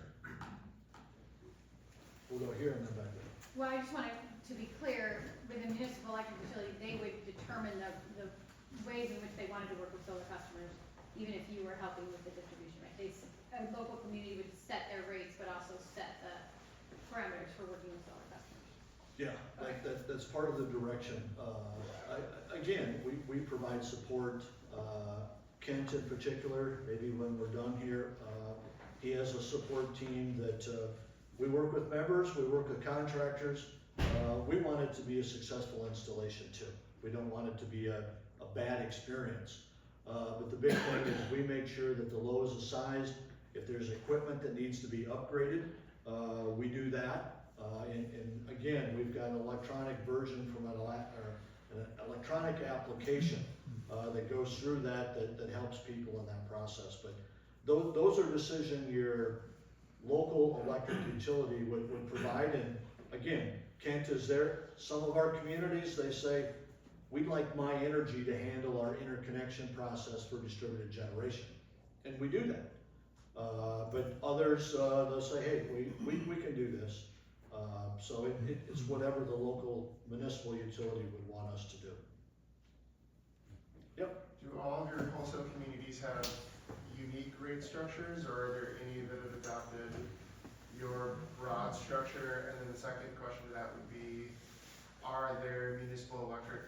We'll go here and then back there. Well, I just wanted to be clear, with the municipal electric utility, they would determine the ways in which they wanted to work with solar customers, even if you were helping with the distribution rate. A local community would set their rates, but also set the parameters for working with solar customers. Yeah, that's part of the direction. Again, we provide support. Kent in particular, maybe when we're done here, he has a support team that we work with members, we work with contractors. We want it to be a successful installation too. We don't want it to be a bad experience. But the big thing is we make sure that the load is sized. If there's equipment that needs to be upgraded, we do that. And again, we've got an electronic version from an electronic application that goes through that helps people in that process. But those are decisions your local electric utility would provide. And again, Kent is there. Some of our communities, they say, we'd like My Energy to handle our interconnection process for distributed generation. And we do that. But others, they'll say, hey, we can do this. So it's whatever the local municipal utility would want us to do. Yep. Do all of your wholesale communities have unique rate structures, or are there any that have adopted your broad structure? And then the second question to that would be, are there municipal electric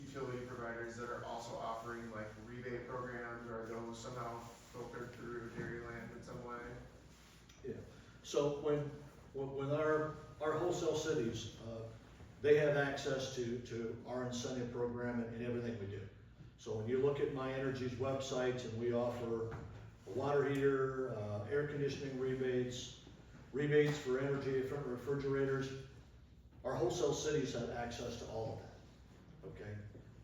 utility providers that are also offering like rebate programs, or are those somehow filtered through Dairyland in some way? Yeah. So when our wholesale cities, they have access to our incentive program and everything we do. So when you look at My Energy's website, and we offer a water heater, air conditioning rebates for energy efficient refrigerators, our wholesale cities have access to all of that, okay?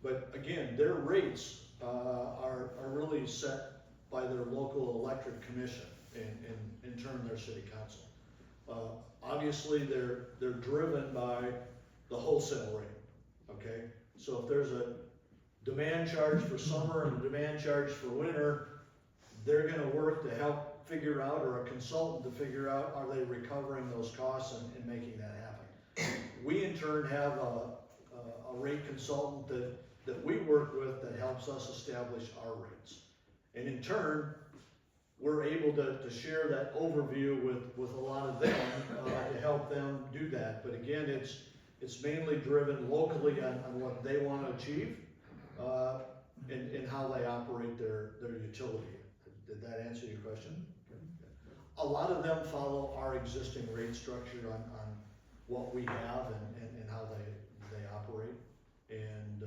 But again, their rates are really set by their local electric commission and in turn their city council. Obviously, they're driven by the wholesale rate, okay? So if there's a demand charge for summer and a demand charge for winter, they're gonna work to help figure out, or a consultant to figure out, are they recovering those costs and making that happen. We in turn have a rate consultant that we work with that helps us establish our rates. And in turn, we're able to share that overview with a lot of them to help them do that. But again, it's mainly driven locally on what they want to achieve and how they operate their utility. Did that answer your question? A lot of them follow our existing rate structure on what we have and how they operate. And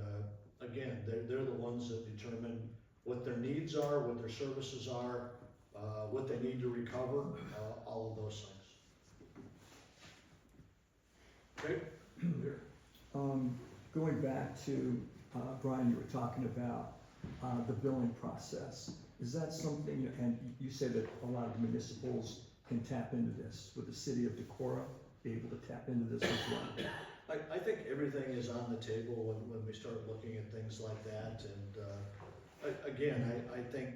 again, they're the ones that determine what their needs are, what their services are, what they need to recover, all of those things. Okay? Here. Going back to, Brian, you were talking about the billing process. Is that something, and you say that a lot of municipals can tap into this, would the city of Decorah be able to tap into this as well? I think everything is on the table when we start looking at things like that. And again, I think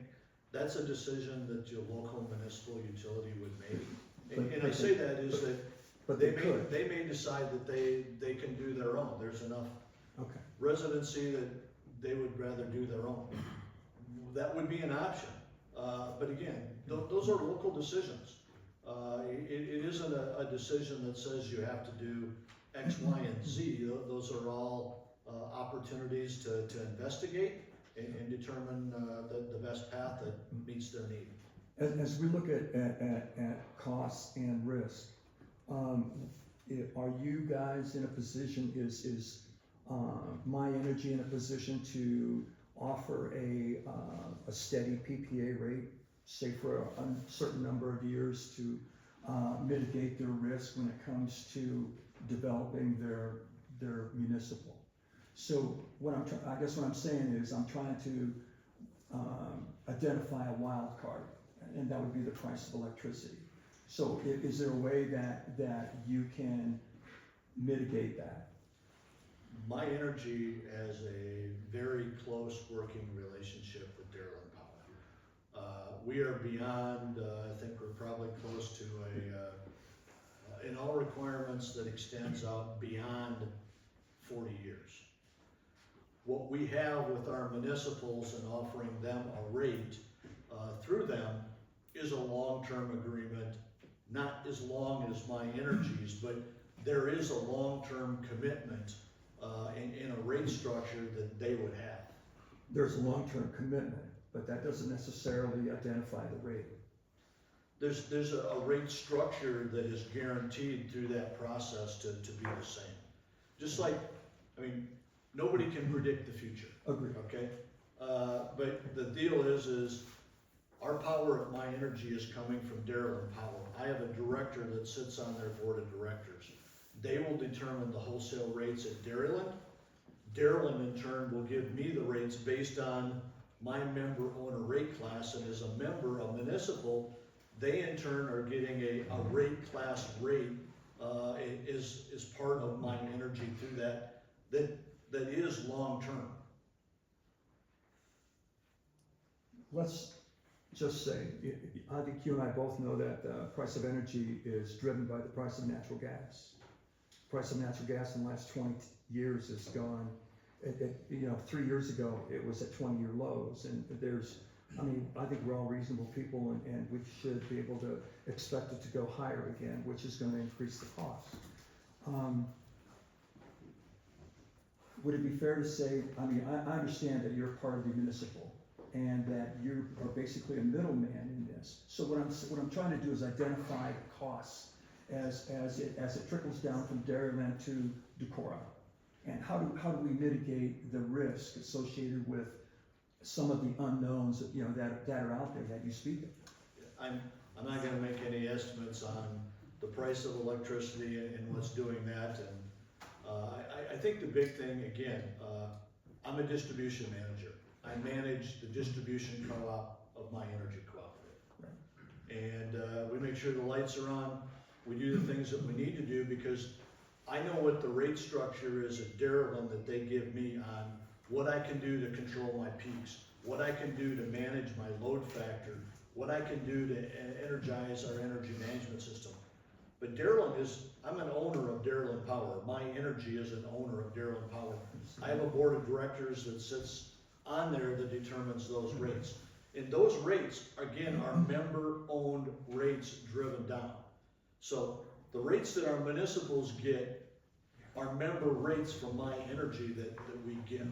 that's a decision that your local municipal utility would make. And I say that is that but they may decide that they can do their own. There's enough residency that they would rather do their own. That would be an option. But again, those are local decisions. It isn't a decision that says you have to do X, Y, and Z. Those are all opportunities to investigate and determine the best path that meets their need. As we look at costs and risk, are you guys in a position, is My Energy in a position to offer a steady PPA rate, say for a certain number of years, to mitigate their risk when it comes to developing their municipal. So what I guess what I'm saying is I'm trying to identify a wild card, and that would be the price of electricity. So is there a way that you can mitigate that? My Energy has a very close working relationship with Darylin Power. We are beyond, I think we're probably close to in all requirements that extends out beyond 40 years. What we have with our municipals and offering them a rate through them is a long-term agreement, not as long as My Energy's, but there is a long-term commitment in a rate structure that they would have. There's a long-term commitment, but that doesn't necessarily identify the rate. There's a rate structure that is guaranteed through that process to be the same. Just like, I mean, nobody can predict the future. Agreed. Okay? But the deal is our power at My Energy is coming from Darylin Power. I have a director that sits on their board of directors. They will determine the wholesale rates at Darylin. Darylin in turn will give me the rates based on my member owner rate class, and as a member of Municipal, they in turn are getting a rate class rate is part of My Energy through that is long term. Let's just say, I think you and I both know that the price of energy is driven by the price of natural gas. Price of natural gas in the last 20 years has gone, 3 years ago, it was at 20-year lows, and I think we're all reasonable people, and we should be able to expect it to go higher again, which is gonna increase the cost. Would it be fair to say, I understand that you're part of the municipal, and that you are basically a middleman in this. So what I'm trying to do is identify costs as it trickles down from Darylin to Decorah. And how do we mitigate the risk associated with some of the unknowns that are out there that you speak of? I'm not gonna make any estimates on the price of electricity and what's doing that. And I think the big thing, again, I'm a distribution manager. I manage the distribution co-op of My Energy Cooperative. And we make sure the lights are on. We do the things that we need to do because I know what the rate structure is at Darylin that they give me on what I can do to control my peaks, what I can do to manage my load factor, what I can do to energize our energy management system. But I'm an owner of Darylin Power. My Energy is an owner of Darylin Power. I have a board of directors that sits on there that determines those rates. And those rates, again, are member-owned rates driven down. So the rates that our municipals get are member rates from My Energy that we get.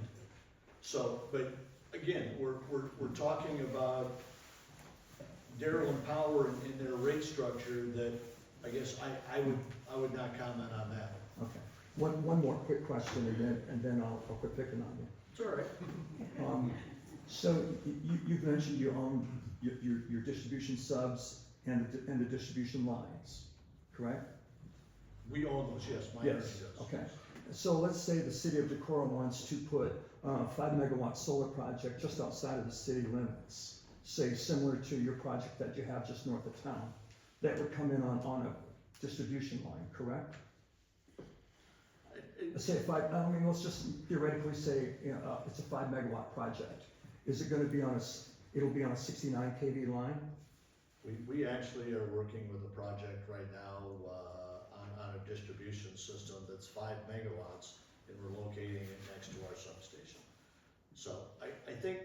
So, but again, we're talking about Darylin Power and their rate structure that I guess I would not comment on that. Okay. One more quick question, and then I'll quit picking on you. It's all right. So you've mentioned you own your distribution subs and the distribution lines, correct? We own those, yes. My Energy does. Okay. So let's say the city of Decorah wants to put a 5 megawatt solar project just outside of the city limits, say similar to your project that you have just north of town. That would come in on a distribution line, correct? Let's say let's just theoretically say it's a 5 megawatt project. Is it going to be it'll be on a 69 kV line? We actually are working with a project right now on a distribution system that's 5 megawatts, and we're locating it next to our substation. So I think,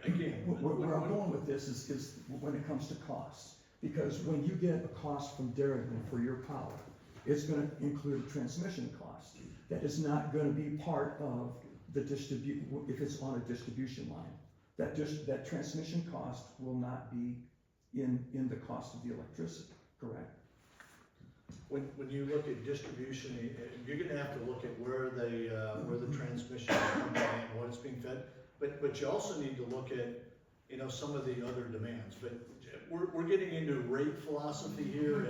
again, where I'm going with this is when it comes to costs, because when you get a cost from Darylin for your power, it's going to include a transmission cost. That is not going to be part of the if it's on a distribution line. That transmission cost will not be in the cost of the electricity, correct? when you look at distribution, you're gonna have to look at where the transmission is coming in, what it's being fed. But you also need to look at, some of the other demands. But we're getting into rate philosophy here,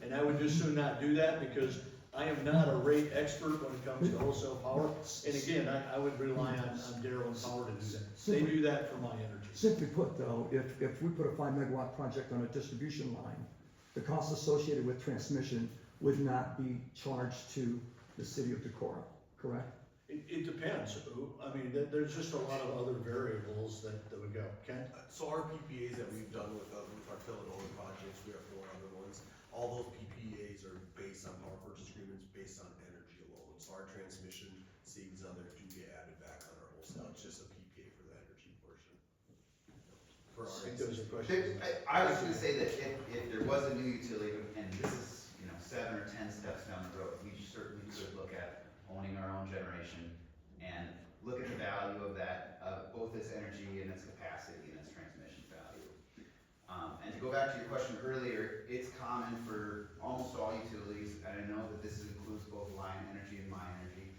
and I would just soon not do that, because I am not a rate expert when it comes to wholesale power. And again, I would rely on Darrell and Power to do that. They do that for my energy. Simply put, though, if we put a 5 megawatt project on a distribution line, the cost associated with transmission would not be charged to the city of Decorah, correct? It depends. I mean, there's just a lot of other variables that would go. Ken? So our PPAs that we've done with our Philadelphia projects, we have 4 other ones. All those PPAs are based on power purchase agreements, based on energy alone. So our transmission savings on there do get added back on our wholesale. It's just a PPA for the energy portion. For I our think there was a question. I was gonna say that if there was a new utility, and this is, 7 or 10 steps down the road, we certainly could look at owning our own generation and look at the value of that, of both its energy and its capacity and its transmission value. And to go back to your question earlier, it's common for almost all utilities, and I know that this includes both Lion Energy and My Energy,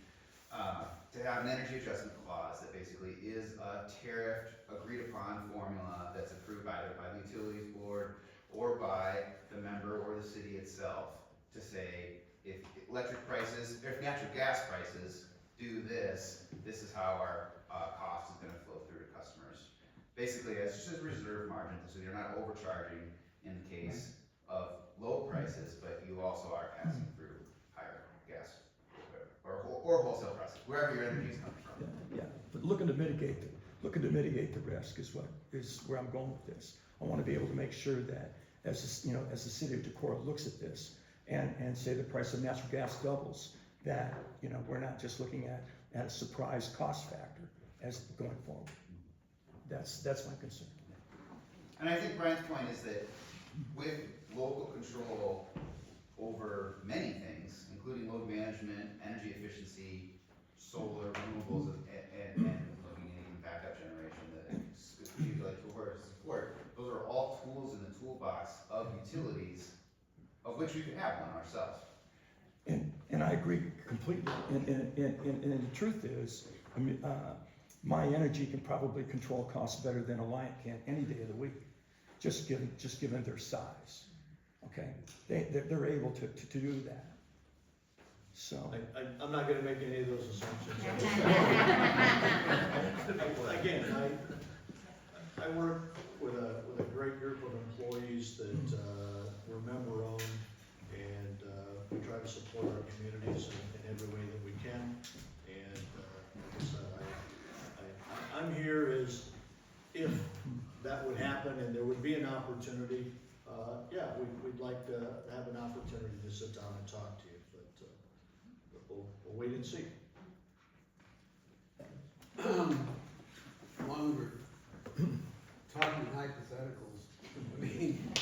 to have an energy adjustment clause that basically is a tariff agreed upon formula that's approved either by the utilities board or by the member or the city itself, to say, if electric prices, if natural gas prices do this, this is how our cost is gonna flow through to customers. Basically, it's just a reserve margin, so you're not overcharging in the case of low prices, but you also are passing through higher gas or wholesale prices, wherever your energy is coming from. Yeah, but looking to mitigate the risk is where I'm going with this. I want to be able to make sure that as the city of Decorah looks at this and say the price of natural gas doubles, that we're not just looking at a surprise cost factor as going forward. That's my concern. And I think Brian's point is that with local control over many things, including load management, energy efficiency, solar, renewables, and looking at even backup generation, that you like to support, those are all tools in the toolbox of utilities, of which we could have one ourselves. And I agree completely. And the truth is, I mean, My Energy can probably control costs better than Alliant can any day of the week, just given their size. Okay, they're able to do that. So I'm not gonna make any of those assumptions. Again, I work with a great group of employees that we're member owned, and we try to support our communities in every way that we can. And like I said, I'm here as if that would happen and there would be an opportunity. Yeah, we'd like to have an opportunity to sit down and talk to you, but we'll wait and see. While we're talking hypotheticals, I mean,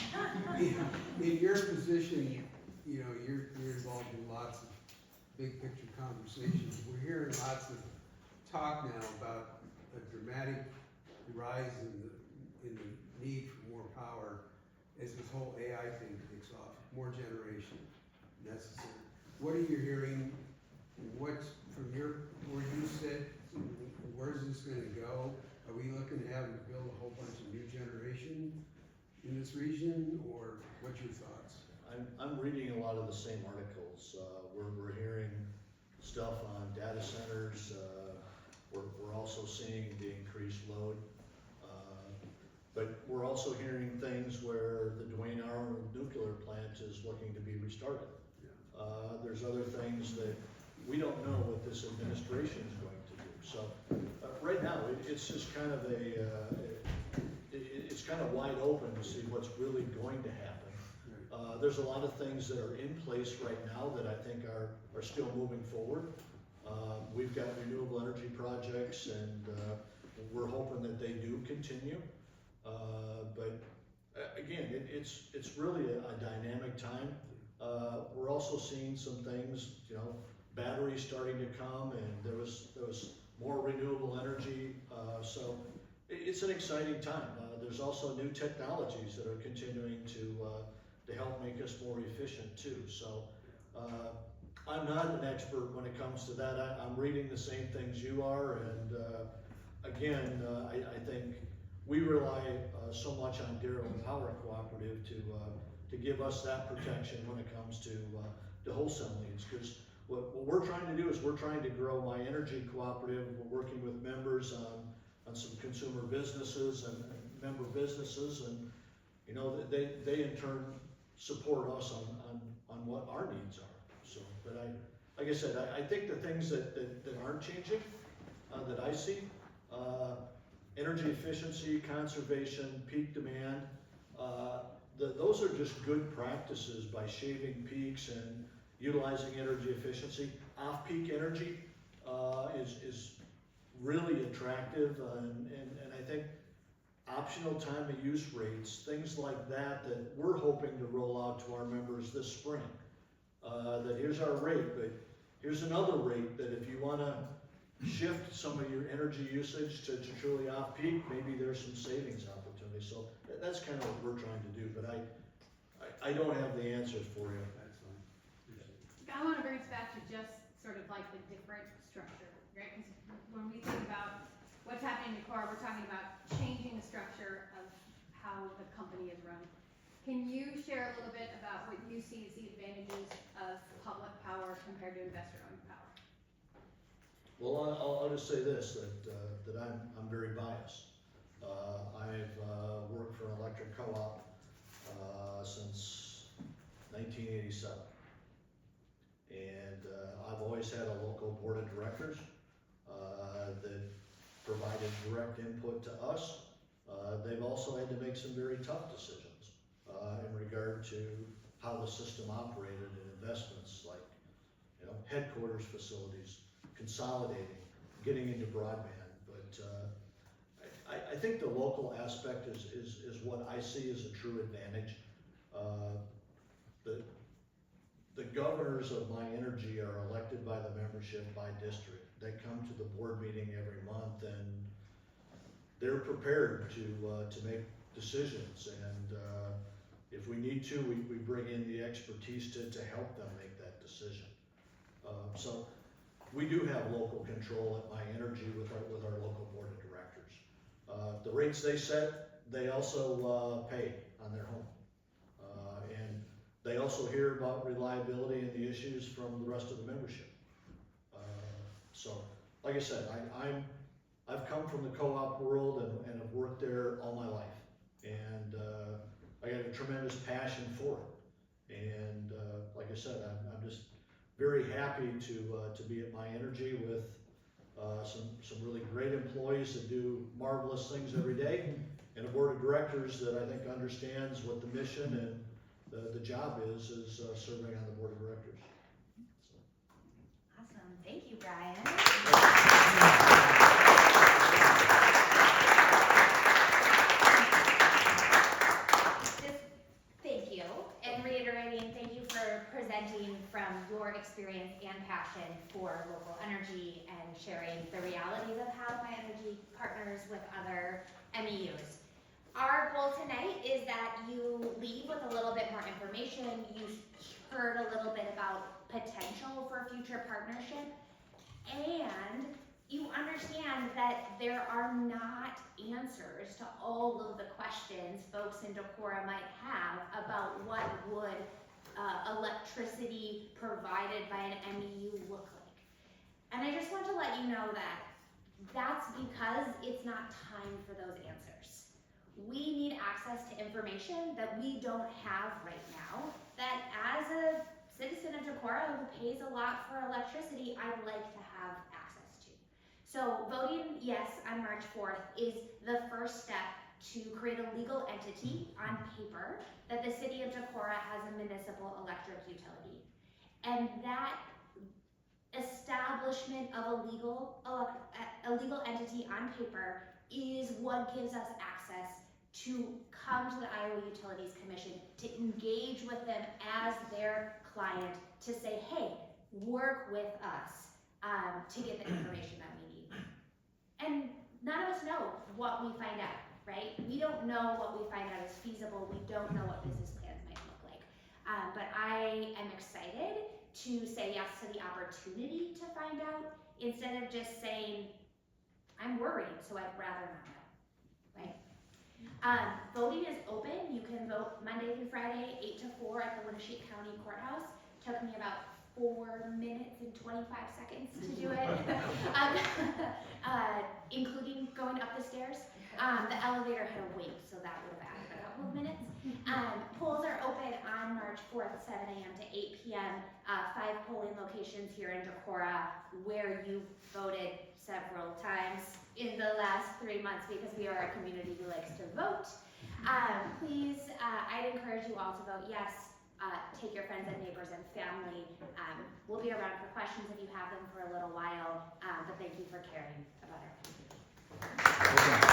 in your position, you're involved in lots of big picture conversations. We're hearing lots of talk now about a dramatic rise in the need for more power as this whole AI thing takes off, more generation necessary. What are you hearing? What's from where you sit, where's this gonna go? Are we looking to having to build a whole bunch of new generation in this region, or what's your thoughts? I'm reading a lot of the same articles. We're hearing stuff on data centers. We're also seeing the increased load. But we're also hearing things where the Duane Arnold nuclear plant is looking to be restarted. There's other things that we don't know what this administration is going to do. So right now, it's just kind of it's kind of wide open to see what's really going to happen. There's a lot of things that are in place right now that I think are still moving forward. We've got renewable energy projects, and we're hoping that they do continue. But again, it's really a dynamic time. We're also seeing some things, batteries starting to come, and there was more renewable energy. So it's an exciting time. There's also new technologies that are continuing to help make us more efficient too. So I'm not an expert when it comes to that. I'm reading the same things you are, and again, I think we rely so much on Darrell Power Cooperative to give us that protection when it comes to wholesale needs. Because what we're trying to do is we're trying to grow my energy cooperative. We're working with members on some consumer businesses and member businesses, and you know, they in turn support us on what our needs are. So, but like I said, I think the things that aren't changing, that I see, energy efficiency, conservation, peak demand, those are just good practices by shaving peaks and utilizing energy efficiency. Off-peak energy is really attractive, and I think optional time of use rates, things like that we're hoping to roll out to our members this spring. That here's our rate, but here's another rate that if you want to shift some of your energy usage to truly off-peak, maybe there's some savings opportunities. So that's kind of what we're trying to do, but I don't have the answers for you. I want to bring us back to just sort of like the different structure, right? Because when we think about what's happening in Decorah, we're talking about changing the structure of how the company is run. Can you share a little bit about what you see as the advantages of public power compared to investor-owned power? Well, I'll just say this, that I'm very biased. I've worked for an electric co-op since 1987. And I've always had a local board of directors that provided direct input to us. They've also had to make some very tough decisions in regard to how the system operated and investments like, you know, headquarters facilities, consolidating, getting into broadband. But I think the local aspect is what I see as a true advantage. The governors of my energy are elected by the membership by district. They come to the board meeting every month, and they're prepared to make decisions. And if we need to, we bring in the expertise to help them make that decision. So we do have local control at my energy with our local board of directors. The rates they set, they also pay on their home. And they also hear about reliability and the issues from the rest of the membership. So, like I said, I've come from the co-op world and have worked there all my life. And I got a tremendous passion for it. And like I said, I'm just very happy to be at my energy with some really great employees that do marvelous things every day, and a board of directors that I think understands what the mission and the job is serving on the board of directors. Awesome, thank you, Brian. Thank you, and reiterating, thank you for presenting from your experience and passion for local energy and sharing the realities of how My Energy partners with other MEUs. Our goal tonight is that you leave with a little bit more information. You heard a little bit about potential for future partnership, and you understand that there are not answers to all of the questions folks in Decorah might have about what would electricity provided by an MEU look like. And I just want to let you know that that's because it's not time for those answers. We need access to information that we don't have right now, that as a citizen of Decorah who pays a lot for electricity, I'd like to have access to. So voting yes on March 4th is the first step to create a legal entity on paper that the city of Decorah has a municipal electric utility. And that establishment of a legal entity on paper is what gives us access to come to the Iowa Utilities Commission, to engage with them as their client, to say, hey, work with us to get the information that we need. And none of us know what we find out, right? We don't know what we find out is feasible. We don't know what business plans might look like. But I am excited to say yes to the opportunity to find out, instead of just saying, I'm worried, so I'd rather not know, right? Voting is open. You can vote Monday through Friday, 8 to 4 at the Winnebago County Courthouse. Took me about 4 minutes and 25 seconds to do it, including going up the stairs. The elevator had a wait, so that would have added a couple of minutes. Polls are open on March 4th, 7 a.m. to 8 p.m. 5 polling locations here in Decorah where you voted several times in the last 3 months because we are a community who likes to vote. Please, I'd encourage you all to vote yes. Take your friends and neighbors and family. We'll be around for questions if you have them for a little while, but thank you for caring about our community. Okay.